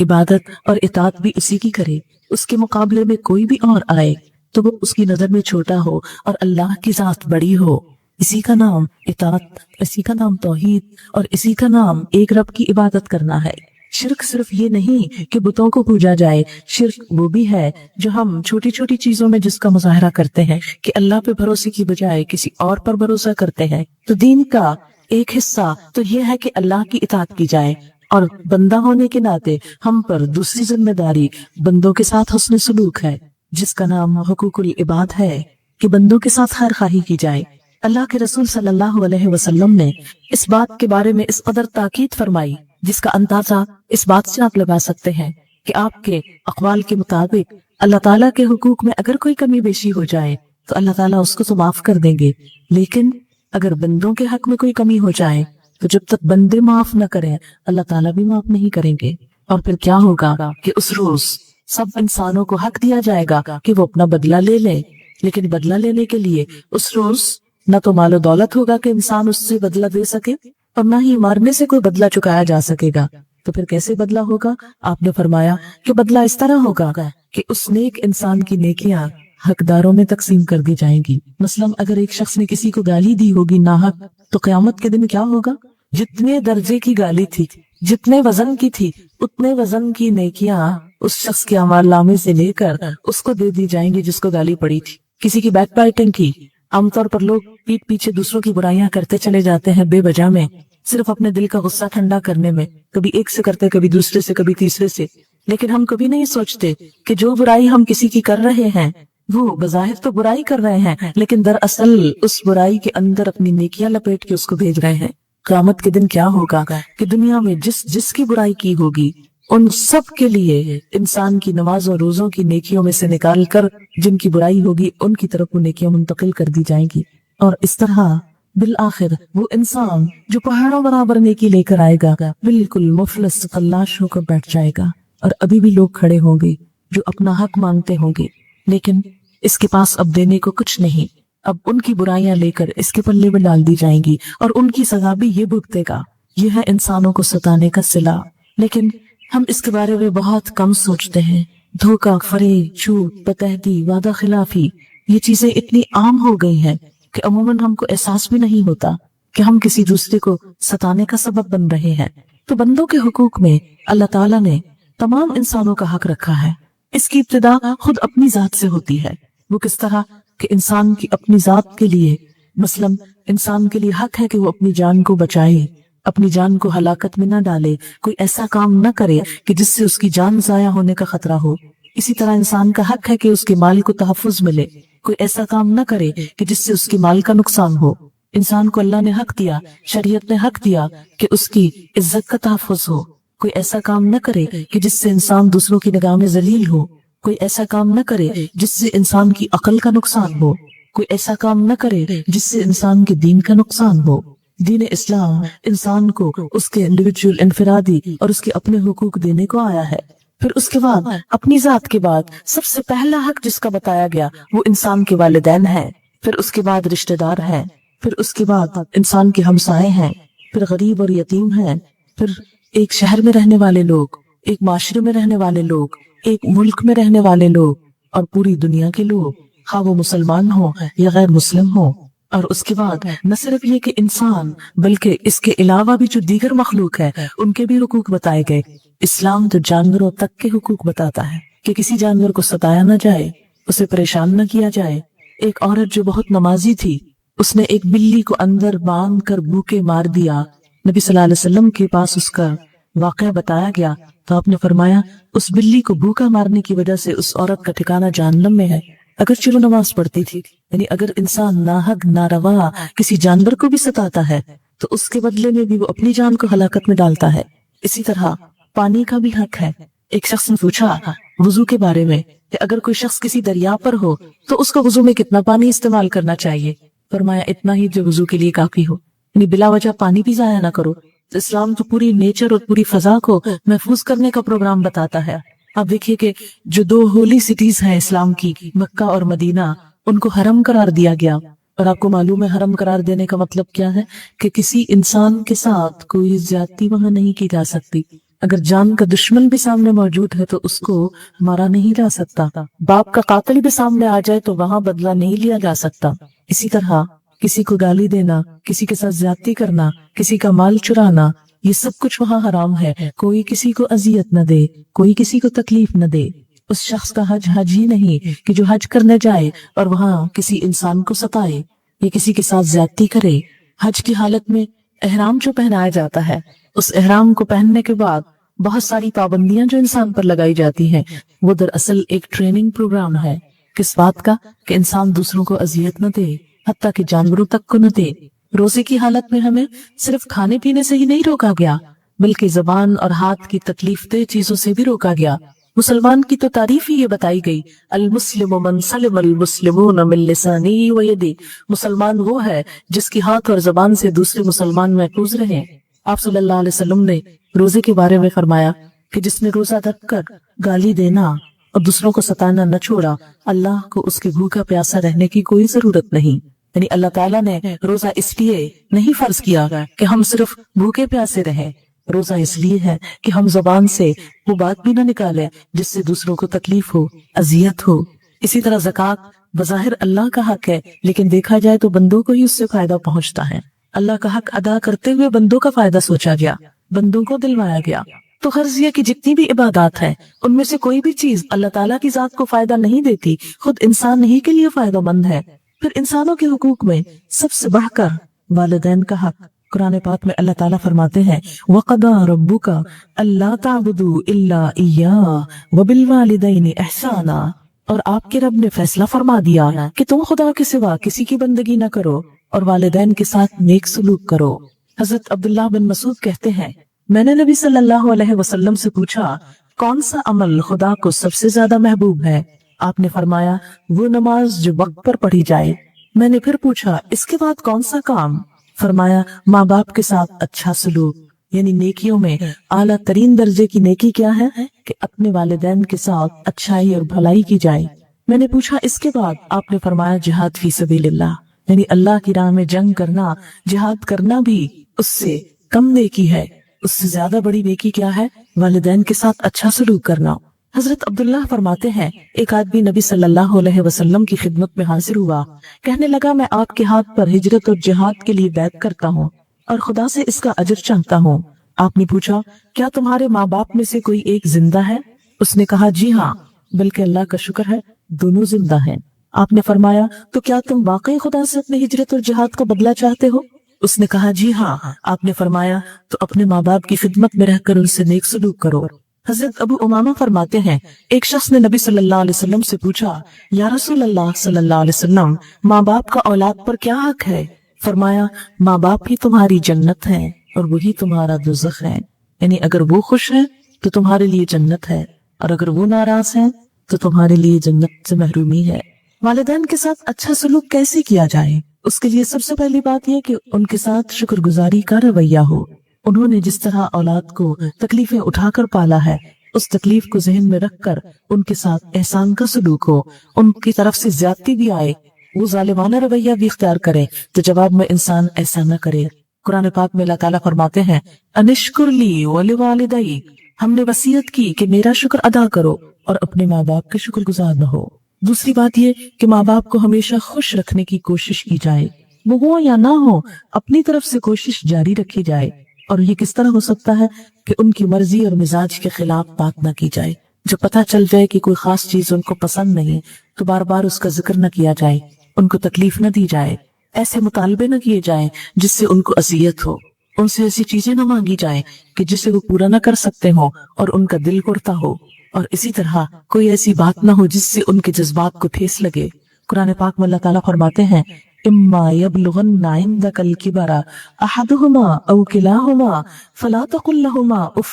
عبادت اور اطاعت بھی اسی کی کرے، اس کے مقابلے میں کوئی بھی اور آئے تو وہ اس کی نظر میں چھوٹا ہو اور اللہ کی ذات بڑی ہو۔ اسی کا نام اطاعت، اسی کا نام توحید اور اسی کا نام ایک رب کی عبادت کرنا ہے۔ شرک صرف یہ نہیں کہ بتوں کو پوجا جائے، شرک وہ بھی ہے جو ہم چھوٹی چھوٹی چیزوں میں جس کا مظاہرہ کرتے ہیں کہ اللہ پہ بھروسے کی بجائے کسی اور پر بھروسہ کرتے ہیں۔ تو دین کا ایک حصہ تو یہ ہے کہ اللہ کی اطاعت کی جائے، اور بندہ ہونے کے ناطے ہم پر دوسری ذمہ داری بندوں کے ساتھ حسن سلوک ہے، جس کا نام حقوق العباد ہے، کہ بندوں کے ساتھ خیر خواہی کی جائے۔ اللہ کے رسول صلی اللہ علیہ وسلم نے اس بات کے بارے میں اس قدر تاکید فرمائی جس کا اندازہ اس بات سے آپ لگا سکتے ہیں کہ آپ کے اقوال کے مطابق اللہ تعالیٰ کے حقوق میں اگر کوئی کمی بیشی ہو جائے تو اللہ تعالیٰ اس کو تو معاف کر دیں گے، لیکن اگر بندوں کے حق میں کوئی کمی ہو جائے تو جب تک بندے معاف نہ کریں اللہ تعالیٰ بھی معاف نہیں کریں گے۔ اور پھر کیا ہوگا کہ اس روز سب انسانوں کو حق دیا جائے گا کہ وہ اپنا بدلہ لے لیں، لیکن بدلہ لینے کے لیے اس روز نہ تو मालो दौलत होगा कि इंसान उससे बदला दे सके और ना ही मारने से कोई बदला चुकाया जा सकेगा। तो फिर कैसे बदला होगा? आपने फरमाया कि बदला इस तरह होगा कि उस नेक इंसान की नेकियां हकदारों में तकसीम कर दी जाएंगी। मसलन अगर एक शख्स ने किसी को गाली दी होगी नाहक, तो क़यामत के दिन क्या होगा? जितने दर्जे की गाली थी, जितने वजन की थी, उतने वजन की नेकियां उस शख्स के अमाल नामे से लेकर उसको दे दी जाएंगी जिसको गाली पड़ी थी। किसी की बैक बाइटिंग की, आमतौर पर लोग पीठ पीछे दूसरों की बुराइयां करते चले जाते हैं बेवजह में, सिर्फ अपने दिल का गुस्सा ठंडा करने में, कभी एक से करते, कभी दूसरे से, कभी तीसरे से। लेकिन हम कभी नहीं सोचते कि जो बुराई हम किसी की कर रहे हैं वो बज़ाहिर तो बुराई कर रहे हैं, लेकिन दरअसल उस बुराई के अंदर अपनी नेकियां लपेट के उसको भेज रहे हैं। क़यामत के दिन क्या होगा कि दुनिया में जिसकी बुराई की होगी उन सब के लिए इंसान की नमाज और रोजों की नेकियों में से निकाल कर जिनकी बुराई होगी उनकी तरफ वो नेकियां मुंतकिल कर दी जाएंगी। और इस तरह बिल आखिर वो इंसान जो पहाड़ों बराबर नेकी लेकर आएगा बिल्कुल मुफलिस खल्लाश होकर बैठ जाएगा। और अभी भी लोग खड़े होंगे जो अपना हक मांगते होंगे, लेकिन इसके पास अब देने को कुछ नहीं। अब उनकी बुराइयां लेकर इसके पल्ले में डाल दी जाएंगी और उनकी सजा भी ये भुगतेगा। यह है इंसानों को सताने का सिला। लेकिन हम इसके बारे में बहुत कम सोचते हैं। धोखा, फरेब, झूठ, बतहदी, वादा खिलाफी, ये चीजें इतनी आम हो गई हैं कि अमूमन हमको एहसास भी नहीं होता कि हम किसी दूसरे को सताने का सबब बन रहे हैं। तो बंदों के हुकूक में अल्लाह ताला ने तमाम इंसानों का हक रखा है। इसकी इब्तिदा खुद अपनी जात से होती है। वो किस तरह कि इंसान की अपनी जात के लिए, मसलन इंसान के लिए हक है कि वो अपनी जान को बचाए, अपनी जान को हलाकत में न डाले, कोई ऐसा काम न करे कि जिससे उसकी जान जाया होने का खतरा हो। इसी तरह इंसान का हक है कि उसके माल को तहफ़्फ़ुज़ मिले, कोई ऐसा काम न करे कि जिससे उसके माल का नुकसान हो। इंसान को अल्लाह ने हक दिया, शरीयत ने हक दिया कि उसकी इज्जत का तहफ़्फ़ुज़ हो। कोई ऐसा काम न करे कि जिससे इंसान दूसरों की निगाह में जलील हो। कोई ऐसा काम न करे जिससे इंसान की अकल का नुकसान हो। कोई ऐसा काम न करे जिससे इंसान के दीन का नुकसान हो। दीन इस्लाम इंसान को उसके इंडिविजुअल, इनफरादी और उसके अपने हुकूक देने को आया है। फिर उसके बाद अपनी जात के बाद सबसे पहला हक जिसका बताया गया वो इंसान के वालिदैन है, फिर उसके बाद रिश्तेदार हैं, फिर उसके बाद इंसान के हमसाए हैं, फिर गरीब और यतीम हैं, फिर एक शहर में रहने वाले लोग, एक माशरे में रहने वाले लोग, एक मुल्क में रहने वाले लोग और पूरी दुनिया के लोग, खा वो मुसलमान हो या गैर मुस्लिम हो। और उसके बाद न सिर्फ ये कि इंसान बल्कि इसके अलावा भी जो दीगर मखलूक है उनके भी हुकूक बताए गए। इस्लाम तो जानवरों तक के हुकूक बताता है कि किसी जानवर को सताया न जाए, उसे परेशान न किया जाए। एक औरत जो बहुत नमाजी थी, उसने एक बिल्ली को अंदर बांध कर भूखे मार दिया। नबी सल्लल्लाहु अलैहि वसल्लम के पास उसका वाक़या बताया गया तो आपने फरमाया उस बिल्ली को भूखा मारने की वजह से उस औरत का ठिकाना जहन्नम में है। अगर चिरो नमाज पढ़ती थी, यानी अगर इंसान नाहक नारवा किसी जानवर को भी सताता है तो उसके बदले में भी वो अपनी जान को हलाकत में डालता है। इसी तरह पानी का भी हक है। एक शख्स ने पूछा वुजू के बारे में कि अगर कोई शख्स किसी दरिया पर हो तो उसको वुजू में कितना पानी इस्तेमाल करना चाहिए। फरमाया इतना ही जो वुजू के लिए काफी हो, यानी बिला वजह पानी भी जाया ना करो। तो इस्लाम तो पूरी नेचर और पूरी फजा को महफूज करने का प्रोग्राम बताता है। आप देखिए कि जो दो होली सिटीज हैं इस्लाम की, मक्का और मदीना, उनको हरम करार दिया गया। और आपको मालूम है हरम करार देने का मतलब क्या है कि किसी इंसान के साथ कोई ज्यादती वहां नहीं की जा सकती। अगर जान का दुश्मन भी सामने मौजूद है तो उसको मारा नहीं जा सकता। बाप का कातिल भी सामने आ जाए तो वहां बदला नहीं लिया जा सकता। इसी तरह किसी को गाली देना, किसी के साथ ज्यादती करना, किसी का माल चुराना, ये सब कुछ वहाँ हराम है। कोई किसी को अजियत न दे, कोई किसी को तकलीफ न दे। उस शख्स का हज हज ही नहीं कि जो हज करने जाए और वहाँ किसी इंसान को सताए या किसी के साथ ज्यादती करे। हज की हालत में एहराम जो पहनाया जाता है, उस एहराम को पहनने के बाद बहुत सारी पाबंदियां जो इंसान पर लगाई जाती हैं, वो दरअसल एक ट्रेनिंग प्रोग्राम है। किस बात का? कि इंसान दूसरों को अजियत न दे, हत्ता कि जानवरों तक को न दे। रोजे की हालत में हमें सिर्फ खाने पीने से ही नहीं रोका गया, बल्कि जबान और हाथ की तकलीफदेह चीजों से भी रोका गया। मुसलमान की तो तारीफ ही ये बताई गई, अल मुस्लिमु मन सलिमल मुस्लिमून मिन लिसानिही व यदिही। मुसलमान वो है जिसकी हाथ और जबान से दूसरे मुसलमान महफूज रहे। आप सल्लल्लाहु अलैहि वसल्लम ने रोजे के बारे में फरमाया कि जिसने रोजा रखकर गाली देना और दूसरों को सताना न छोड़ा, अल्लाह को उसके भूखा प्यासा रहने की कोई जरूरत नहीं। یعنی اللہ تعالیٰ نے روزہ اس لیے نہیں فرض کیا کہ ہم صرف بھوکے پیاسے رہیں، روزہ اس لیے ہے کہ ہم زبان سے وہ بات بھی نہ نکالیں جس سے دوسروں کو تکلیف ہو، اذیت ہو۔ اسی طرح زکوٰۃ بظاہر اللہ کا حق ہے، لیکن دیکھا جائے تو بندوں کو ہی اس سے فائدہ پہنچتا ہے۔ اللہ کا حق ادا کرتے ہوئے بندوں کا فائدہ سوچا گیا، بندوں کو دلوایا گیا۔ تو غرض یہ کہ جتنی بھی عبادات ہیں ان میں سے کوئی بھی چیز اللہ تعالیٰ کی ذات کو فائدہ نہیں دیتی، خود انسان ہی کے لیے فائدہ مند ہے۔ پھر انسانوں کے حقوق میں سب سے بڑھ کر والدین کا حق۔ قرآن پاک میں اللہ تعالیٰ فرماتے ہیں وَقَضَىٰ رَبُّكَ أَلَّا تَعْبُدُوا إِلَّا إِيَّاهُ وَبِالْوَالِدَيْنِ إِحْسَانًا، اور آپ کے رب نے فیصلہ فرما دیا کہ تم خدا کے سوا کسی کی بندگی نہ کرو اور والدین کے ساتھ نیک سلوک کرو۔ حضرت عبداللہ بن مسعود کہتے ہیں میں نے نبی صلی اللہ علیہ وسلم سے پوچھا کون سا عمل خدا کو سب سے زیادہ محبوب ہے؟ آپ نے فرمایا وہ نماز جو وقت پر پڑھی جائے۔ میں نے پھر پوچھا اس کے بعد کون سا کام؟ فرمایا ماں باپ کے ساتھ اچھا سلوک، یعنی نیکیوں میں اعلیٰ ترین درجے کی نیکی کیا ہے کہ اپنے والدین کے ساتھ اچھائی اور بھلائی کی جائے۔ میں نے پوچھا اس کے بعد؟ آپ نے فرمایا جہاد فی سبیل اللہ، یعنی اللہ کی راہ میں جنگ کرنا، جہاد کرنا بھی اس سے کم نیکی ہے۔ اس سے زیادہ بڑی نیکی کیا ہے؟ والدین کے ساتھ اچھا سلوک کرنا۔ حضرت عبداللہ فرماتے ہیں ایک آدمی نبی صلی اللہ علیہ وسلم کی خدمت میں حاضر ہوا، کہنے لگا میں آپ کے ہاتھ پر ہجرت اور جہاد کے لیے بیعت کرتا ہوں اور خدا سے اس کا اجر چاہتا ہوں۔ آپ نے پوچھا کیا تمہارے ماں باپ میں سے کوئی ایک زندہ ہے؟ اس نے کہا جی ہاں، بلکہ اللہ کا شکر ہے دونوں زندہ ہیں۔ آپ نے فرمایا تو کیا تم واقعی خدا سے اپنے ہجرت اور جہاد کا بدلہ چاہتے ہو؟ اس نے کہا جی ہاں۔ آپ نے فرمایا تو اپنے ماں باپ کی خدمت میں رہ کر ان سے نیک سلوک کرو۔ حضرت ابو امامہ فرماتے ہیں ایک شخص نے نبی صلی اللہ علیہ وسلم سے پوچھا یا رسول اللہ صلی اللہ علیہ وسلم ماں باپ کا اولاد پر کیا حق ہے؟ فرمایا ماں باپ ہی تمہاری جنت ہے اور وہی تمہارا دوزخ ہے، یعنی اگر وہ خوش ہیں تو تمہارے لیے جنت ہے اور اگر وہ ناراض ہیں تو تمہارے لیے جنت سے محرومی ہے۔ والدین کے ساتھ اچھا سلوک کیسے کیا جائے؟ اس کے لیے سب سے پہلی بات یہ کہ ان کے ساتھ شکر گزاری کا رویہ ہو۔ انہوں نے جس طرح اولاد کو تکلیفیں اٹھا کر پالا ہے اس تکلیف کو ذہن میں رکھ کر ان کے ساتھ احسان کا سلوک ہو، ان کی طرف سے زیادتی بھی آئے وہ ظالمانہ رویہ بھی اختیار کرے تو جواب میں انسان ایسا نہ کرے۔ قرآن پاک میں اللہ تعالیٰ فرماتے ہیں انشکر لی ولوالدی، ہم نے وصیت کی کہ میرا شکر ادا کرو اور اپنے ماں باپ کے شکر گزار نہ ہو۔ دوسری بات یہ کہ ماں باپ کو ہمیشہ خوش رکھنے کی کوشش کی جائے، وہ ہو یا نہ ہو اپنی طرف سے کوشش جاری رکھی جائے۔ اور یہ کس طرح ہو سکتا ہے کہ ان کی مرضی اور مزاج کے خلاف بات نہ کی جائے۔ جب پتہ چل جائے کہ کوئی خاص چیز ان کو پسند نہیں تو بار بار اس کا ذکر نہ کیا جائے، ان کو تکلیف نہ دی جائے، ایسے مطالبے نہ کیے جائیں جس سے ان کو اذیت ہو، ان سے ایسی چیزیں نہ مانگی جائیں کہ جسے وہ پورا نہ کر سکتے ہوں اور ان کا دل اڑتا ہو، اور اسی طرح کوئی ایسی بات نہ ہو جس سے ان کے جذبات کو ٹھیس لگے۔ قرآن پاک میں اللہ تعالیٰ فرماتے ہیں اما يبلغن عندك الكبر احدهما او كلاهما فلا تقل لهما اف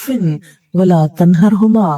ولا تنهرهما،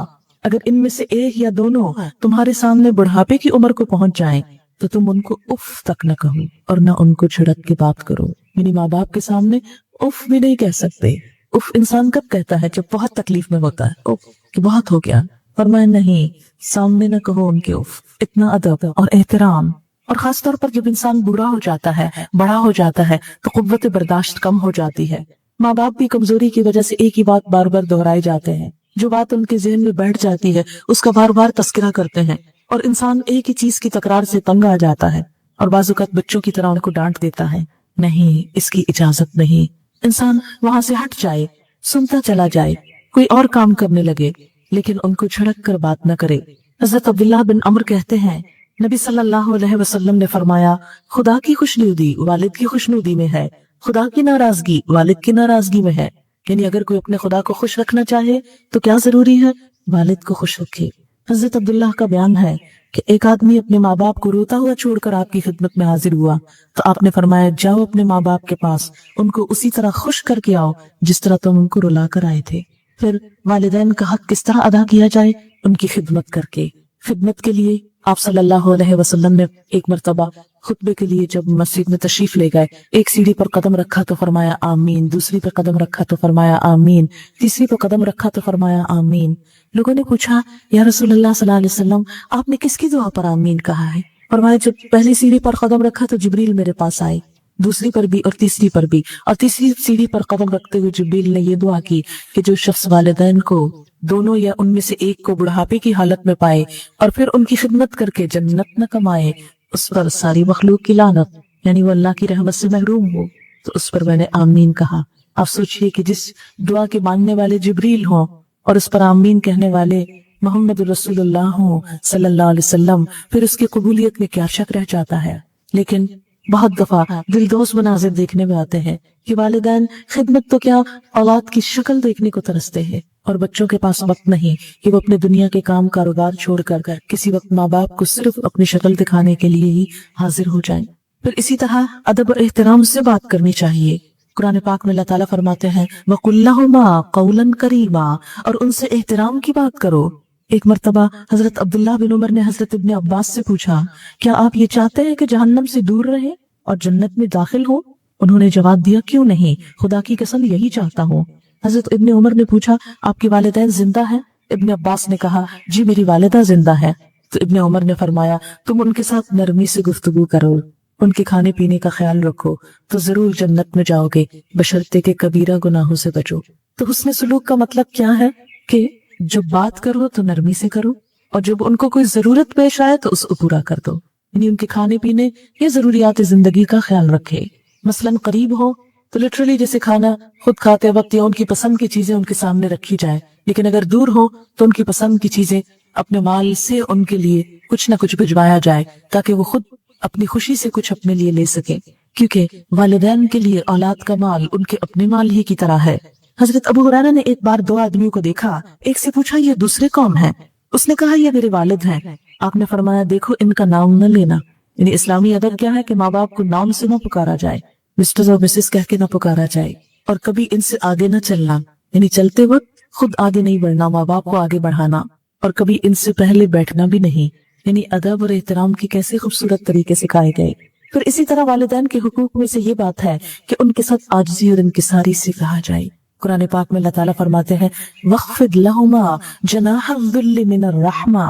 اگر ان میں سے ایک یا دونوں تمہارے سامنے بڑھاپے کی عمر کو پہنچ جائیں تو تم ان کو اف تک نہ کہو اور نہ ان کو چھڑک کے بات کرو، یعنی ماں باپ کے سامنے اف بھی نہیں کہہ سکتے۔ اف انسان کب کہتا ہے؟ جب بہت تکلیف میں ہوتا ہے، اف کہ بہت ہو گیا۔ فرمایا نہیں، سامنے نہ کہو ان کے اف، اتنا ادب اور احترام۔ اور خاص طور پر جب انسان بوڑھا ہو جاتا ہے، بڑا ہو جاتا ہے تو قوت برداشت کم ہو جاتی ہے۔ ماں باپ بھی کمزوری کی وجہ سے ایک ہی بات بار بار دہرائے جاتے ہیں، جو بات ان کے ذہن میں بیٹھ جاتی ہے اس کا بار بار تذکرہ کرتے ہیں اور انسان ایک ہی چیز کی تکرار سے تنگ آ جاتا ہے اور بعض اوقات بچوں کی طرح ان کو ڈانٹ دیتا ہے۔ نہیں، اس کی اجازت نہیں۔ انسان وہاں سے ہٹ جائے، سنتا چلا جائے، کوئی اور کام کرنے لگے، لیکن ان کو چھڑک کر بات نہ کرے۔ حضرت عبداللہ بن عمر کہتے ہیں نبی صلی اللہ علیہ وسلم نے فرمایا خدا کی خوشنودی والد کی خوشنودی میں ہے، خدا کی ناراضگی والد کی ناراضگی میں ہے، یعنی اگر کوئی اپنے خدا کو خوش رکھنا چاہے تو کیا ضروری ہے؟ والد کو خوش رکھے۔ حضرت عبداللہ کا بیان ہے کہ ایک آدمی اپنے ماں باپ کو روتا ہوا چھوڑ کر آپ کی خدمت میں حاضر ہوا تو آپ نے فرمایا جاؤ اپنے ماں باپ کے پاس، ان کو اسی طرح خوش کر کے آؤ جس طرح تم ان کو رلا کر آئے تھے۔ پھر والدین کا حق کس طرح ادا کیا جائے؟ ان کی خدمت کر کے۔ خدمت کے لیے آپ صلی اللہ علیہ وسلم نے ایک مرتبہ خطبے کے لیے جب مسجد میں تشریف لے گئے، ایک سیڑھی پر قدم رکھا تو فرمایا آمین، دوسری پر قدم رکھا تو فرمایا آمین، تیسری پر قدم رکھا تو فرمایا آمین۔ لوگوں نے پوچھا یا رسول اللہ صلی اللہ علیہ وسلم آپ نے کس کی دعا پر آمین کہا ہے؟ फरमाया जब पहली सीढ़ी पर कदम रखा तो जिब्रील मेरे पास आए, दूसरी पर भी और तीसरी पर भी, और तीसरी सीढ़ी पर कदम रखते हुए जिब्रील ने ये दुआ की कि जो शख्स वालिदैन को दोनों या उनमें से एक को बुढ़ापे की हालत में पाए और फिर उनकी खिदमत करके जन्नत न कमाए, उस पर सारी मखलूक की लानत, यानी वो अल्लाह की रहमत से महरूम हो। तो उस पर मैंने आमीन कहा। आप सोचिए कि जिस दुआ के मांगने वाले जिब्रील हों और उस पर आमीन कहने वाले मोहम्मद रसूलुल्लाह हों सल्लल्लाहु अलैहि वसल्लम, फिर उसकी कबूलियत में क्या शक रह जाता है। लेकिन बहुत दफा दिलदोज मनाजिर देखने में आते हैं कि वालिदैन खिदमत तो क्या औलाद की शक्ल देखने को तरसते हैं और बच्चों के पास वक्त नहीं कि वो अपने दुनिया के काम कारोबार छोड़कर किसी वक्त माँ बाप को सिर्फ अपनी शक्ल दिखाने के लिए ही हाजिर हो जाएं। फिर इसी तरह अदब और एहतराम से बात करनी चाहिए। कुरान पाक में अल्लाह ताला फरमाते हैं वकुल्लहुमा कौलन करीमा, और उनसे एहतराम की बात करो। एक मर्तबा हजरत अब्दुल्लाह बिन उमर ने हजरत इब्ने अब्बास से पूछा, क्या आप ये चाहते हैं कि जहन्नम से दूर रहे और जन्नत में दाखिल हो? उन्होंने जवाब दिया, क्यों नहीं, खुदा की कसम यही चाहता हूँ। हजरत इब्ने उमर ने पूछा, आपकी वालिदैन जिंदा है? इब्ने अब्बास ने कहा, जी मेरी वालिदा जिंदा है। तो इब्ने उमर ने फरमाया, तुम उनके साथ नरमी से गुफ्तगू करो, उनके खाने पीने का ख्याल रखो, तो जरूर जन्नत में जाओगे, बशर्ते के कबीरा गुनाहों से बचो। तो हुस्न सुलूक का मतलब क्या है कि जब बात करो तो नरमी से करो, और जब उनको कोई जरूरत पेश आए तो उसको पूरा कर दो, यानी उनके खाने पीने या जरूरियात जिंदगी का ख्याल रखे। मसलन करीब हो तो लिटरली जैसे खाना खुद खाते वक्त या उनकी पसंद की चीजें उनके सामने रखी जाए, लेकिन अगर दूर हो तो उनकी पसंद की चीजें अपने माल से उनके लिए कुछ ना कुछ भिजवाया जाए ताकि वो खुद अपनी खुशी से कुछ अपने लिए ले सके, क्योंकि वालिदैन के लिए औलाद का माल उनके अपने माल ही की तरह है। हजरत अबू हुरैरा ने एक बार दो आदमियों को देखा, एक से पूछा ये दूसरे कौन है? उसने कहा ये मेरे वालिद हैं। आपने फरमाया देखो इनका नाम न लेना, यानी इस्लामी अदब क्या है कि माँ बाप को नाम से न पुकारा जाए, मिस्टर और मिसेस कह के न पुकारा जाए, और कभी इनसे आगे न चलना, यानी चलते वक्त खुद आगे नहीं बढ़ना, माँ बाप को आगे बढ़ाना, और कभी इनसे पहले बैठना भी नहीं, यानी अदब और एहतराम की कैसे खूबसूरत तरीके सिखाए गए। फिर इसी तरह वालिदैन के हुकूक में से ये बात है कि उनके साथ आजिज़ी और इनकिसारी से कहा जाए। कुरान पाक में अल्लाह ताला फरमाते हैं वख्फिद लहुमा जनाहज़्ज़ुल्लि मिनर रहमा,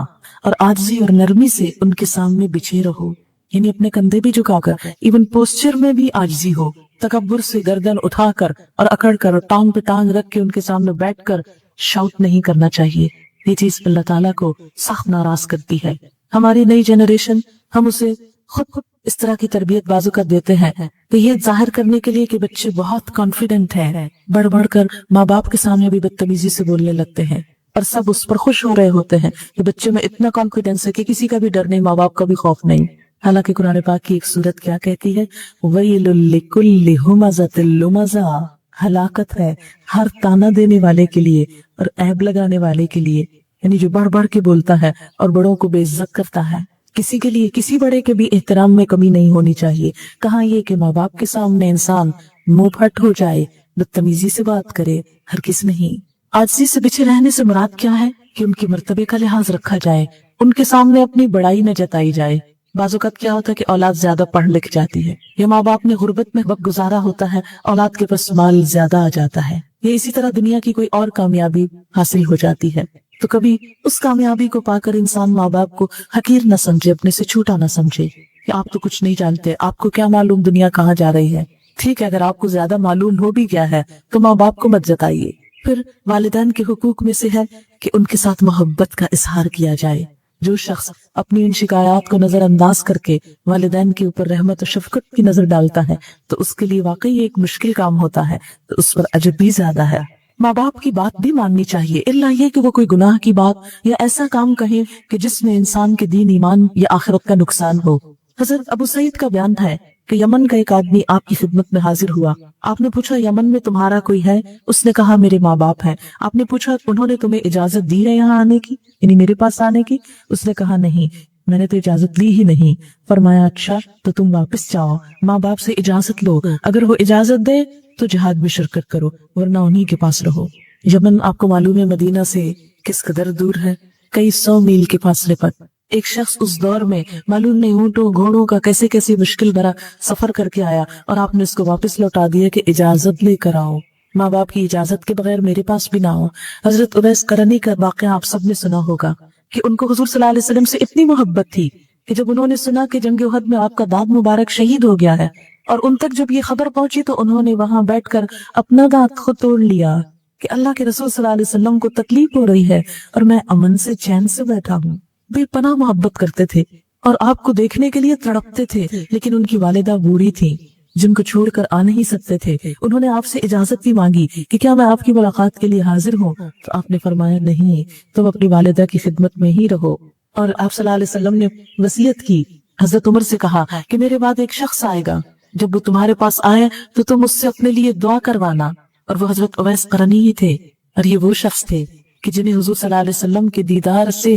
और आजिज़ी और नरमी से उनके सामने बिछे रहो, यानी अपने कंधे भी झुकाकर, इवन पोस्चर में भी आजिज़ी हो, तकब्बुर से गर्दन उठाकर और अकड़ कर टांग पे टांग रख के उनके सामने बैठकर शाउट नहीं करना चाहिए। ये चीज अल्लाह ताला को सख्त नाराज करती है। हमारी नई जनरेशन, हम उसे खुद इस तरह की तरबियत बाजू कर देते हैं कि ये जाहिर करने के लिए कि बच्चे बहुत कॉन्फिडेंट हैं, बढ़ बढ़ कर माँ बाप के सामने भी बदतमीजी से बोलने लगते हैं, और सब उस पर खुश हो रहे होते हैं कि बच्चे में इतना कॉन्फिडेंस है कि किसी का भी डर नहीं, माँ बाप का भी खौफ नहीं। हालांकि कुरान पाक की एक सूरत क्या कहती है, वैलुल लिकुल्लि हुमज़तिल लुमज़ा, हलाकत है हर ताना देने वाले के लिए और ऐब लगाने वाले के लिए, यानी जो बढ़ बढ़ के बोलता है और बड़ों को बेइज्जत करता है। किसी के लिए किसी बड़े के भी एहतराम में कमी नहीं होनी चाहिए। कहाँ ये कि माँ बाप के सामने इंसान मुंह फट हो जाए, बदतमीजी से बात करे, हर किस नहीं। आजिज़ी से बिछे रहने से मुराद क्या है कि उनके मर्तबे का लिहाज रखा जाए, उनके सामने अपनी बड़ाई न जताई जाए। बाज़-औक़ात क्या होता है कि औलाद ज्यादा पढ़ लिख जाती है, या माँ बाप ने गुर्बत में वक्त गुजारा होता है, औलाद के पास माल ज्यादा आ जाता है, या इसी तरह दुनिया की कोई और कामयाबी हासिल हो जाती है, तो कभी उस कामयाबी को पाकर इंसान माँ बाप को हकीर न समझे, अपने से छोटा न समझे कि आप तो कुछ नहीं जानते, आपको क्या मालूम दुनिया कहाँ जा रही है। ठीक है, अगर आपको ज्यादा मालूम हो भी गया है तो माँ बाप को मत जताइए। फिर वालिदैन के हुकूक में से है कि उनके साथ मोहब्बत का इजहार किया जाए। जो शख्स अपनी इन शिकायत को नजरअंदाज करके वालिदैन के ऊपर रहमत और शफकत की नजर डालता है तो उसके लिए वाकई एक मुश्किल काम होता है, तो उस पर अजर भी ज्यादा है। माँ बाप की बात भी माननी चाहिए, इल्ला ये कि वो कोई गुनाह की बात या ऐसा काम कहे कि जिसमें इंसान के दीन ईमान या आखिरत का नुकसान हो। हजरत अबू सईद का बयान है कि यमन का एक आदमी आपकी खिदमत में हाजिर हुआ। आपने पूछा यमन में तुम्हारा कोई है? उसने कहा मेरे माँ बाप हैं। आपने पूछा उन्होंने तुम्हें इजाजत दी है यहाँ आने की, यानी मेरे पास आने की? उसने कहा नहीं, मैंने तो इजाजत ली ही नहीं। फरमाया अच्छा तो तुम वापस जाओ, माँ बाप से इजाजत लो, अगर वो इजाजत दे तो जिहाद में शिरकत करो, वरना उन्हीं के पास रहो। यमन आपको मालूम है मदीना से किस कदर दूर है, कई 100 मील के फासले पर। एक शख्स उस दौर में मालूम नहीं ऊंटों घोड़ों का कैसे कैसे मुश्किल भरा सफर करके आया और आपने उसको वापस लौटा दिया कि इजाजत लेकर आओ, माँ बाप की इजाजत के बगैर मेरे पास भी ना हो। हजरत उवैस करनी का वाकया आप सबने सुना होगा कि उनको हुजूर सल्लल्लाहु अलैहि वसल्लम से इतनी मोहब्बत थी کہ جب انہوں نے سنا کہ جنگ احد میں آپ کا دانت مبارک شہید ہو گیا ہے اور ان تک جب یہ خبر پہنچی تو انہوں نے وہاں بیٹھ کر اپنا دانت خود توڑ لیا کہ اللہ کے رسول صلی اللہ علیہ وسلم کو تکلیف ہو رہی ہے اور میں امن سے چین سے بیٹھا ہوں. بے پناہ محبت کرتے تھے اور آپ کو دیکھنے کے لیے تڑپتے تھے، لیکن ان کی والدہ بوڑھی تھی جن کو چھوڑ کر آ نہیں سکتے تھے. انہوں نے آپ سے اجازت بھی مانگی کہ کیا میں آپ کی ملاقات کے لیے حاضر ہوں، تو آپ نے فرمایا نہیں، تم اپنی والدہ کی خدمت میں ہی رہو. اور آپ صلی اللہ علیہ وسلم نے وصیت کی، حضرت عمر سے کہا کہ میرے بعد ایک شخص آئے گا، جب وہ تمہارے پاس آئے تو تم اس سے اپنے لیے دعا کروانا. اور وہ حضرت اویس قرنی ہی تھے، اور یہ وہ شخص تھے کہ جنہیں حضور صلی اللہ علیہ وسلم کے دیدار سے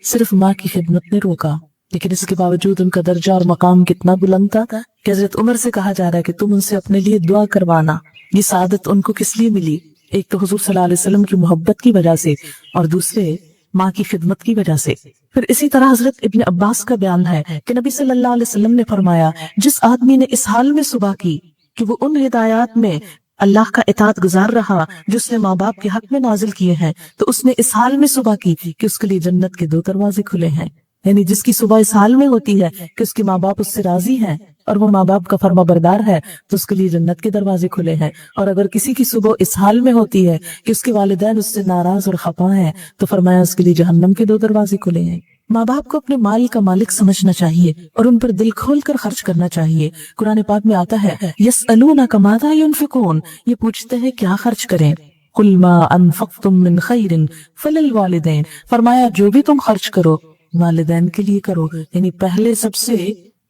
صرف ماں کی خدمت نے روکا، لیکن اس کے باوجود ان کا درجہ اور مقام کتنا بلند تھا کہ حضرت عمر سے کہا جا رہا ہے کہ تم ان سے اپنے لیے دعا کروانا. یہ سعادت ان کو کس لیے ملی؟ ایک تو حضور صلی اللہ علیہ وسلم کی محبت کی وجہ سے، اور دوسرے ماں کی خدمت کی وجہ سے. پھر اسی طرح حضرت ابن عباس کا بیان ہے کہ نبی صلی اللہ علیہ وسلم نے فرمایا، جس آدمی نے اس حال میں صبح کی کہ وہ ان ہدایات میں اللہ کا اطاعت گزار رہا جو اس نے ماں باپ کے حق میں نازل کیے ہیں، تو اس نے اس حال میں صبح کی کہ اس کے لیے جنت کے 2 دروازے کھلے ہیں. یعنی جس کی صبح اس حال میں ہوتی ہے کہ اس کے ماں باپ اس سے راضی ہیں اور وہ ماں باپ کا فرما بردار ہے، تو اس کے لیے جنت کے دروازے کھلے ہیں. اور اگر کسی کی صبح اس حال میں ہوتی ہے کہ اس کے والدین اس سے ناراض اور خفا ہیں، تو فرمایا اس کے لیے جہنم کے 2 دروازے کھلے ہیں. ماں باپ کو اپنے مال کا مالک سمجھنا چاہیے اور ان پر دل کھول کر خرچ کرنا چاہیے. قرآن پاک میں آتا ہے یسألونک ماذا ينفقون، یہ پوچھتے ہیں کیا خرچ کریں. قل ما انفقتم من خیر فللوالدین، فرمایا جو بھی تم خرچ کرو والدین کے لیے کرو. یعنی پہلے سب سے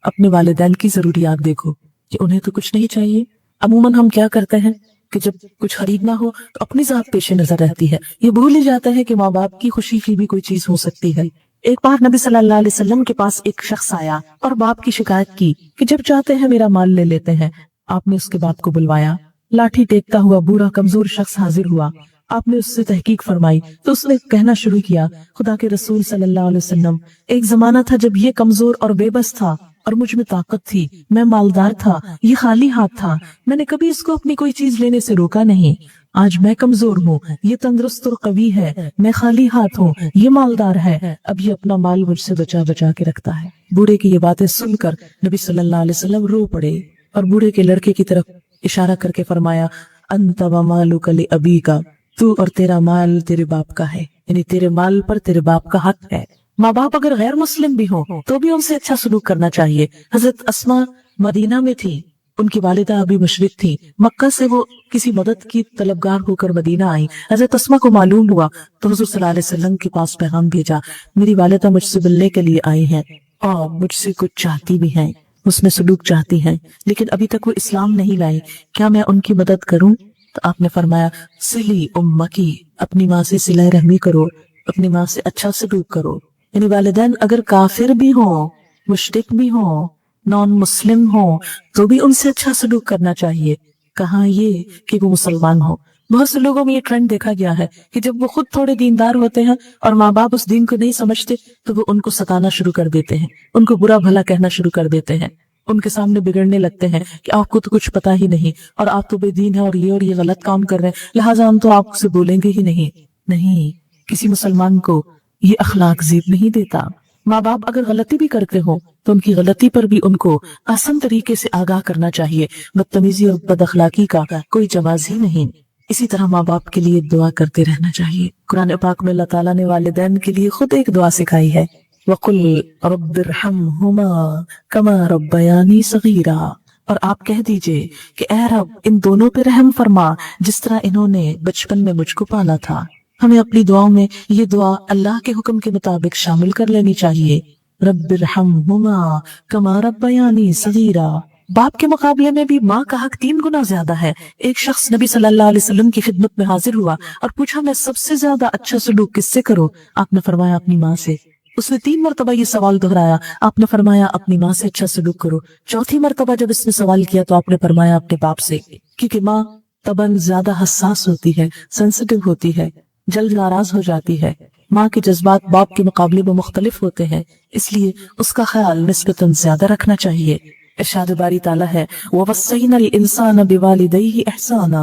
اپنے والدین کی ضروریات دیکھو کہ انہیں تو کچھ نہیں چاہیے. عموماً ہم کیا کرتے ہیں کہ جب کچھ خریدنا ہو تو اپنی ذات پیش نظر رہتی ہے، یہ بھول ہی جاتا ہے کہ ماں باپ کی خوشی کی بھی کوئی چیز ہو سکتی ہے. ایک بار نبی صلی اللہ علیہ وسلم کے پاس ایک شخص آیا اور باپ کی شکایت کی کہ جب چاہتے ہیں میرا مال لے لیتے ہیں. آپ نے اس کے باپ کو بلوایا، لاٹھی ٹیکتا ہوا بوڑھا کمزور شخص حاضر ہوا. آپ نے اس سے تحقیق فرمائی تو اس نے کہنا شروع کیا، خدا کے رسول صلی اللہ علیہ وسلم، ایک زمانہ تھا جب یہ کمزور اور بے بس تھا اور مجھ میں طاقت تھی، میں مالدار تھا، یہ خالی ہاتھ تھا، میں نے کبھی اس کو اپنی کوئی چیز لینے سے روکا نہیں. آج میں کمزور ہوں، یہ تندرست اور قوی ہے، میں خالی ہاتھ ہوں، یہ مالدار ہے، اب یہ اپنا مال مجھ سے بچا بچا کے رکھتا ہے. بوڑھے کی یہ باتیں سن کر نبی صلی اللہ علیہ وسلم رو پڑے اور بوڑھے کے لڑکے کی طرف اشارہ کر کے فرمایا، انت ومالک لابیک، تو اور تیرا مال تیرے باپ کا ہے، یعنی تیرے مال پر تیرے باپ کا حق ہے. ماں باپ اگر غیر مسلم بھی ہوں تو بھی ان سے اچھا سلوک کرنا چاہیے. حضرت اسما مدینہ میں تھی، ان کی والدہ ابھی مشرک تھی، مکہ سے وہ کسی مدد کی طلبگار ہو کر مدینہ آئی. حضرت اسما کو معلوم ہوا تو حضور صلی اللہ علیہ وسلم کے پاس پیغام بھیجا، میری والدہ مجھ سے ملنے کے لیے آئی ہیں اور مجھ سے کچھ چاہتی بھی ہیں، اس میں سلوک چاہتی ہیں، لیکن ابھی تک وہ اسلام نہیں لائی، کیا میں ان کی مدد کروں؟ تو آپ نے فرمایا، سلی امکی، اپنی ماں سے صلہ رحمی کرو، اپنی ماں سے اچھا سلوک کرو. یعنی والدین اگر کافر بھی ہوں، مشرک بھی ہوں، نان مسلم ہوں، تو بھی ان سے اچھا سلوک کرنا چاہیے. کہاں یہ کہ وہ مسلمان ہو. بہت سے لوگوں میں یہ ٹرینڈ دیکھا گیا ہے کہ جب وہ خود تھوڑے دیندار ہوتے ہیں اور ماں باپ اس دین کو نہیں سمجھتے تو وہ ان کو ستانا شروع کر دیتے ہیں، ان کو برا بھلا کہنا شروع کر دیتے ہیں، ان کے سامنے بگڑنے لگتے ہیں کہ آپ کو تو کچھ پتا ہی نہیں اور آپ تو بے دین ہیں اور یہ غلط کام کر رہے ہیں، لہٰذا ہم تو آپ سے بولیں گے ہی نہیں. نہیں، کسی مسلمان کو یہ اخلاق زیب نہیں دیتا. ماں باپ اگر غلطی بھی کرتے ہو تو ان کی غلطی پر بھی ان کو آسان طریقے سے آگاہ کرنا چاہیے. بدتمیزی اور بد اخلاقی کا کوئی جواز ہی نہیں. اسی طرح ماں باپ کے لیے دعا کرتے رہنا چاہیے. قرآن پاک میں اللہ تعالیٰ نے والدین کے لیے خود ایک دعا سکھائی ہے، وَقُلْ رَبِّ ارْحَمْهُمَا كَمَا رَبَّيَانِي صَغِيرًا، اور آپ کہہ دیجئے کہ اے رب ان دونوں پہ رحم فرما جس طرح انہوں نے بچپن میں مجھ کو پالا تھا. ہمیں اپنی دعاؤں میں یہ دعا اللہ کے حکم کے مطابق شامل کر لینی چاہیے. رب ارحمہما کما ربیانی صغیرا. باپ کے مقابلے میں بھی ماں کا حق 3 گنا زیادہ ہے. ایک شخص نبی صلی اللہ علیہ وسلم کی خدمت میں حاضر ہوا اور پوچھا، میں سب سے زیادہ اچھا سلوک کس سے کروں؟ آپ نے فرمایا اپنی ماں سے. اس نے 3 مرتبہ یہ سوال دہرایا. آپ نے فرمایا اپنی ماں سے اچھا سلوک کرو. چوتھی مرتبہ جب اس نے سوال کیا تو آپ نے فرمایا اپنے باپ سے، کیونکہ ماں طبعاً زیادہ حساس ہوتی ہے، سینسیٹیو ہوتی ہے، جلد ناراض ہو جاتی ہے. ماں کے جذبات باپ کے مقابلے میں مختلف ہوتے ہیں، اس لیے اس کا خیال نسبتاً زیادہ رکھنا چاہیے. इरशाद बारी ताला है ववस्सैनल इंसान बिवालिदैहि इहसाना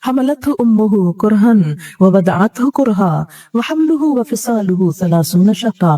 हमलतहु उम्मुहु कुरहन ववदअतहु कुरहा वहम्लुहु वफिसालुहु 30 शहरा।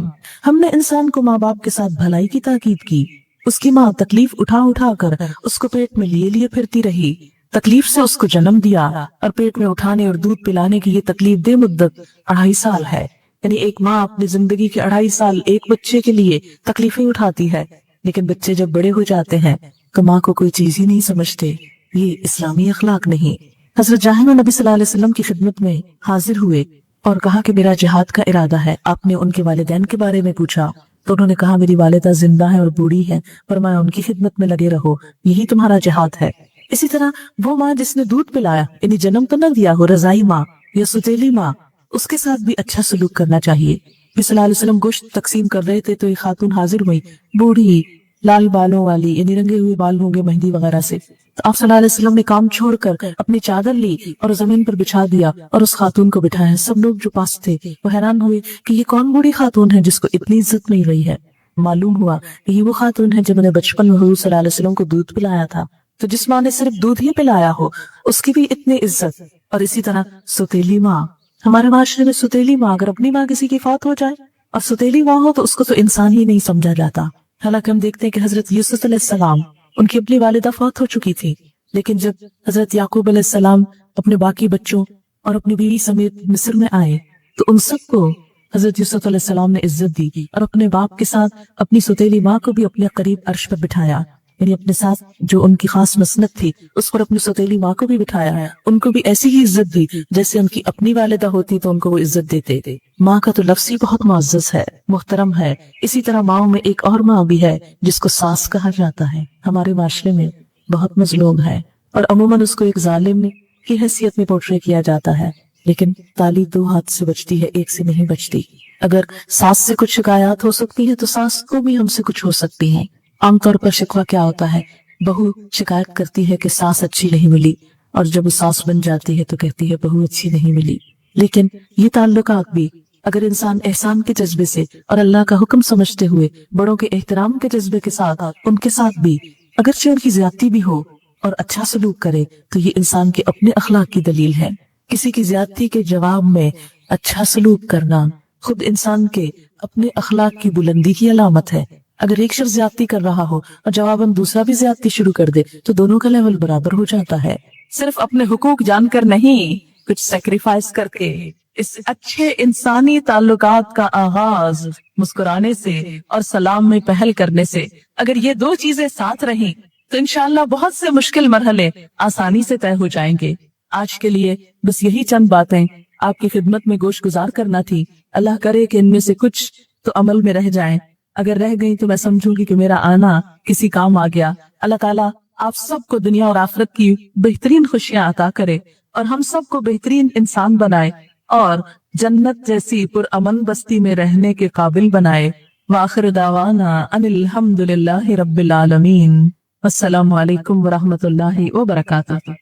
हमने इंसान को माँ बाप के साथ भलाई की ताकीद की, उसकी माँ तकलीफ उठा उठा कर उसको पेट में लिए लिए फिरती रही, तकलीफ से उसको जन्म दिया और पेट में उठाने और दूध पिलाने की ये तकलीफ दे मुद्दत 2.5 साल है। यानी एक माँ अपनी जिंदगी के 2.5 साल एक बच्चे के लिए तकलीफें उठाती है, लेकिन बच्चे जब बड़े हो जाते हैं तो माँ को कोई चीज ही नहीं समझते। ये इस्लामी अखलाक नहीं। हजरत जाहिर नबी सल्लल्लाहु अलैहि वसल्लम की खिदमत में हाजिर हुए और कहा कि मेरा जिहाद का इरादा है। आपने उनके वालिदैन के बारे में पूछा तो उन्होंने कहा मेरी वालिदा जिंदा है और बूढ़ी है, फरमाया उनकी खिदमत में लगे रहो, यही तुम्हारा जिहाद है। इसी तरह वो माँ जिसने दूध पिलाया, यानी जन्म तो न दिया हो, रजाई माँ या सुतेली माँ, उसके साथ भी अच्छा सलूक करना चाहिए। सल्लल्लाहु अलैहि वसल्लम गोश्त तकसीम कर रहे थे तो एक खातून हाजिर हुई, बूढ़ी, लाल बालों वाली, यानी रंगे हुए बाल होंगे मेहंदी वगैरह से। तो आप सल्लल्लाहु अलैहि वसल्लम ने काम छोड़कर अपनी चादर ली और जमीन पर बिछा दिया और उस खातून को बिठाया। सब लोग जो पास थे वो हैरान हुए कि ये कौन बूढ़ी खातून है जिसको इतनी इज्जत मिल रही है। मालूम हुआ कि ये वो खातून है जिन्होंने बचपन में हुजूर सल्लल्लाहु अलैहि वसल्लम को दूध पिलाया था। तो जिस माँ ने सिर्फ दूध ही पिलाया हो उसकी भी इतनी इज्जत। और इसी तरह सुतेली माँ, हमारे माशरे में सुतेली माँ, अगर अपनी माँ किसी की फौत हो जाए और सुतेली माँ हो तो उसको तो इंसान ही नहीं समझा जाता। हालांकि हम देखते हैं कि हजरत यूसुफ अलैहिस्सलाम, उनकी अपनी वालिदा फौत हो चुकी थी, लेकिन जब हजरत याकूब अलैहिस्सलाम अपने बाकी बच्चों और अपनी बीवी समेत मिस्र में आए तो उन सबको हजरत यूसुफ अलैहिस्सलाम ने इज्जत दी और अपने बाप के साथ अपनी सुतेली माँ को भी अपने करीब अर्श पर बिठाया, यानी अपने साथ जो उनकी खास मसनत थी उस पर अपनी सौतेली माँ को भी बिठाया है। उनको भी ऐसी ही इज्जत दी जैसे उनकी अपनी वालिदा होती तो उनको वो इज्जत देते थे। माँ का तो लफ्ज़ ही बहुत मुअज़्ज़ज़ है, मुहतरम है। इसी तरह माँ में एक और माँ भी है जिसको सास कहा जाता है। हमारे माशरे में बहुत मजलूम है और अमूमन उसको एक जालिम की हैसियत में पोर्ट्रे किया जाता है, लेकिन ताली 2 हाथ से बचती है, 1 से नहीं बचती। अगर सास से कुछ शिकायत हो सकती है तो सास को भी हमसे कुछ हो सकती है। आमतौर पर शिकवा क्या होता है, बहू शिकायत करती है कि सास अच्छी नहीं मिली और जब वो सास बन जाती है तो कहती है बहू अच्छी नहीं मिली। लेकिन ये ताल्लुकात भी अगर इंसान एहसान के जज्बे से और अल्लाह का हुक्म समझते हुए बड़ों के एहतराम के जज्बे के साथ उनके साथ भी अगरचे उनकी ज्यादती भी हो और अच्छा सलूक करे तो ये इंसान के अपने अखलाक की दलील है। किसी की ज्यादती के जवाब में अच्छा सलूक करना खुद इंसान के अपने अखलाक की बुलंदी की अलामत है। अगर एक शख्स ज्यादती कर रहा हो और जवाबन दूसरा भी ज्यादती शुरू कर दे तो दोनों का लेवल बराबर हो जाता है। सिर्फ अपने हुकूक जानकर नहीं, कुछ सैक्रिफाइस करके। इस अच्छे इंसानी ताल्लुकात का आगाज मुस्कुराने से और सलाम में पहल करने से, अगर ये 2 चीजें साथ रहीं तो इंशाअल्लाह बहुत से मुश्किल मरहले आसानी से तय हो जाएंगे। आज के लिए बस यही चंद बातें आपकी खिदमत में गोश गुजार करना थी। अल्लाह करे कि इनमें से कुछ तो अमल में रह जाएं। अगर रह गई तो मैं समझूंगी कि मेरा आना किसी काम आ गया। अल्लाह ताला आप सबको दुनिया और आखिरत की बेहतरीन खुशियां अता करे और हम सबको बेहतरीन इंसान बनाए और जन्नत जैसी पुरअमन बस्ती में रहने के काबिल बनाए। वाखिर दावाना अनिल हम्दुलिल्लाहि रब्बिल आलमीन। अस्सलामु अलैकुम व रहमतुल्लाहि व बरकातुहू।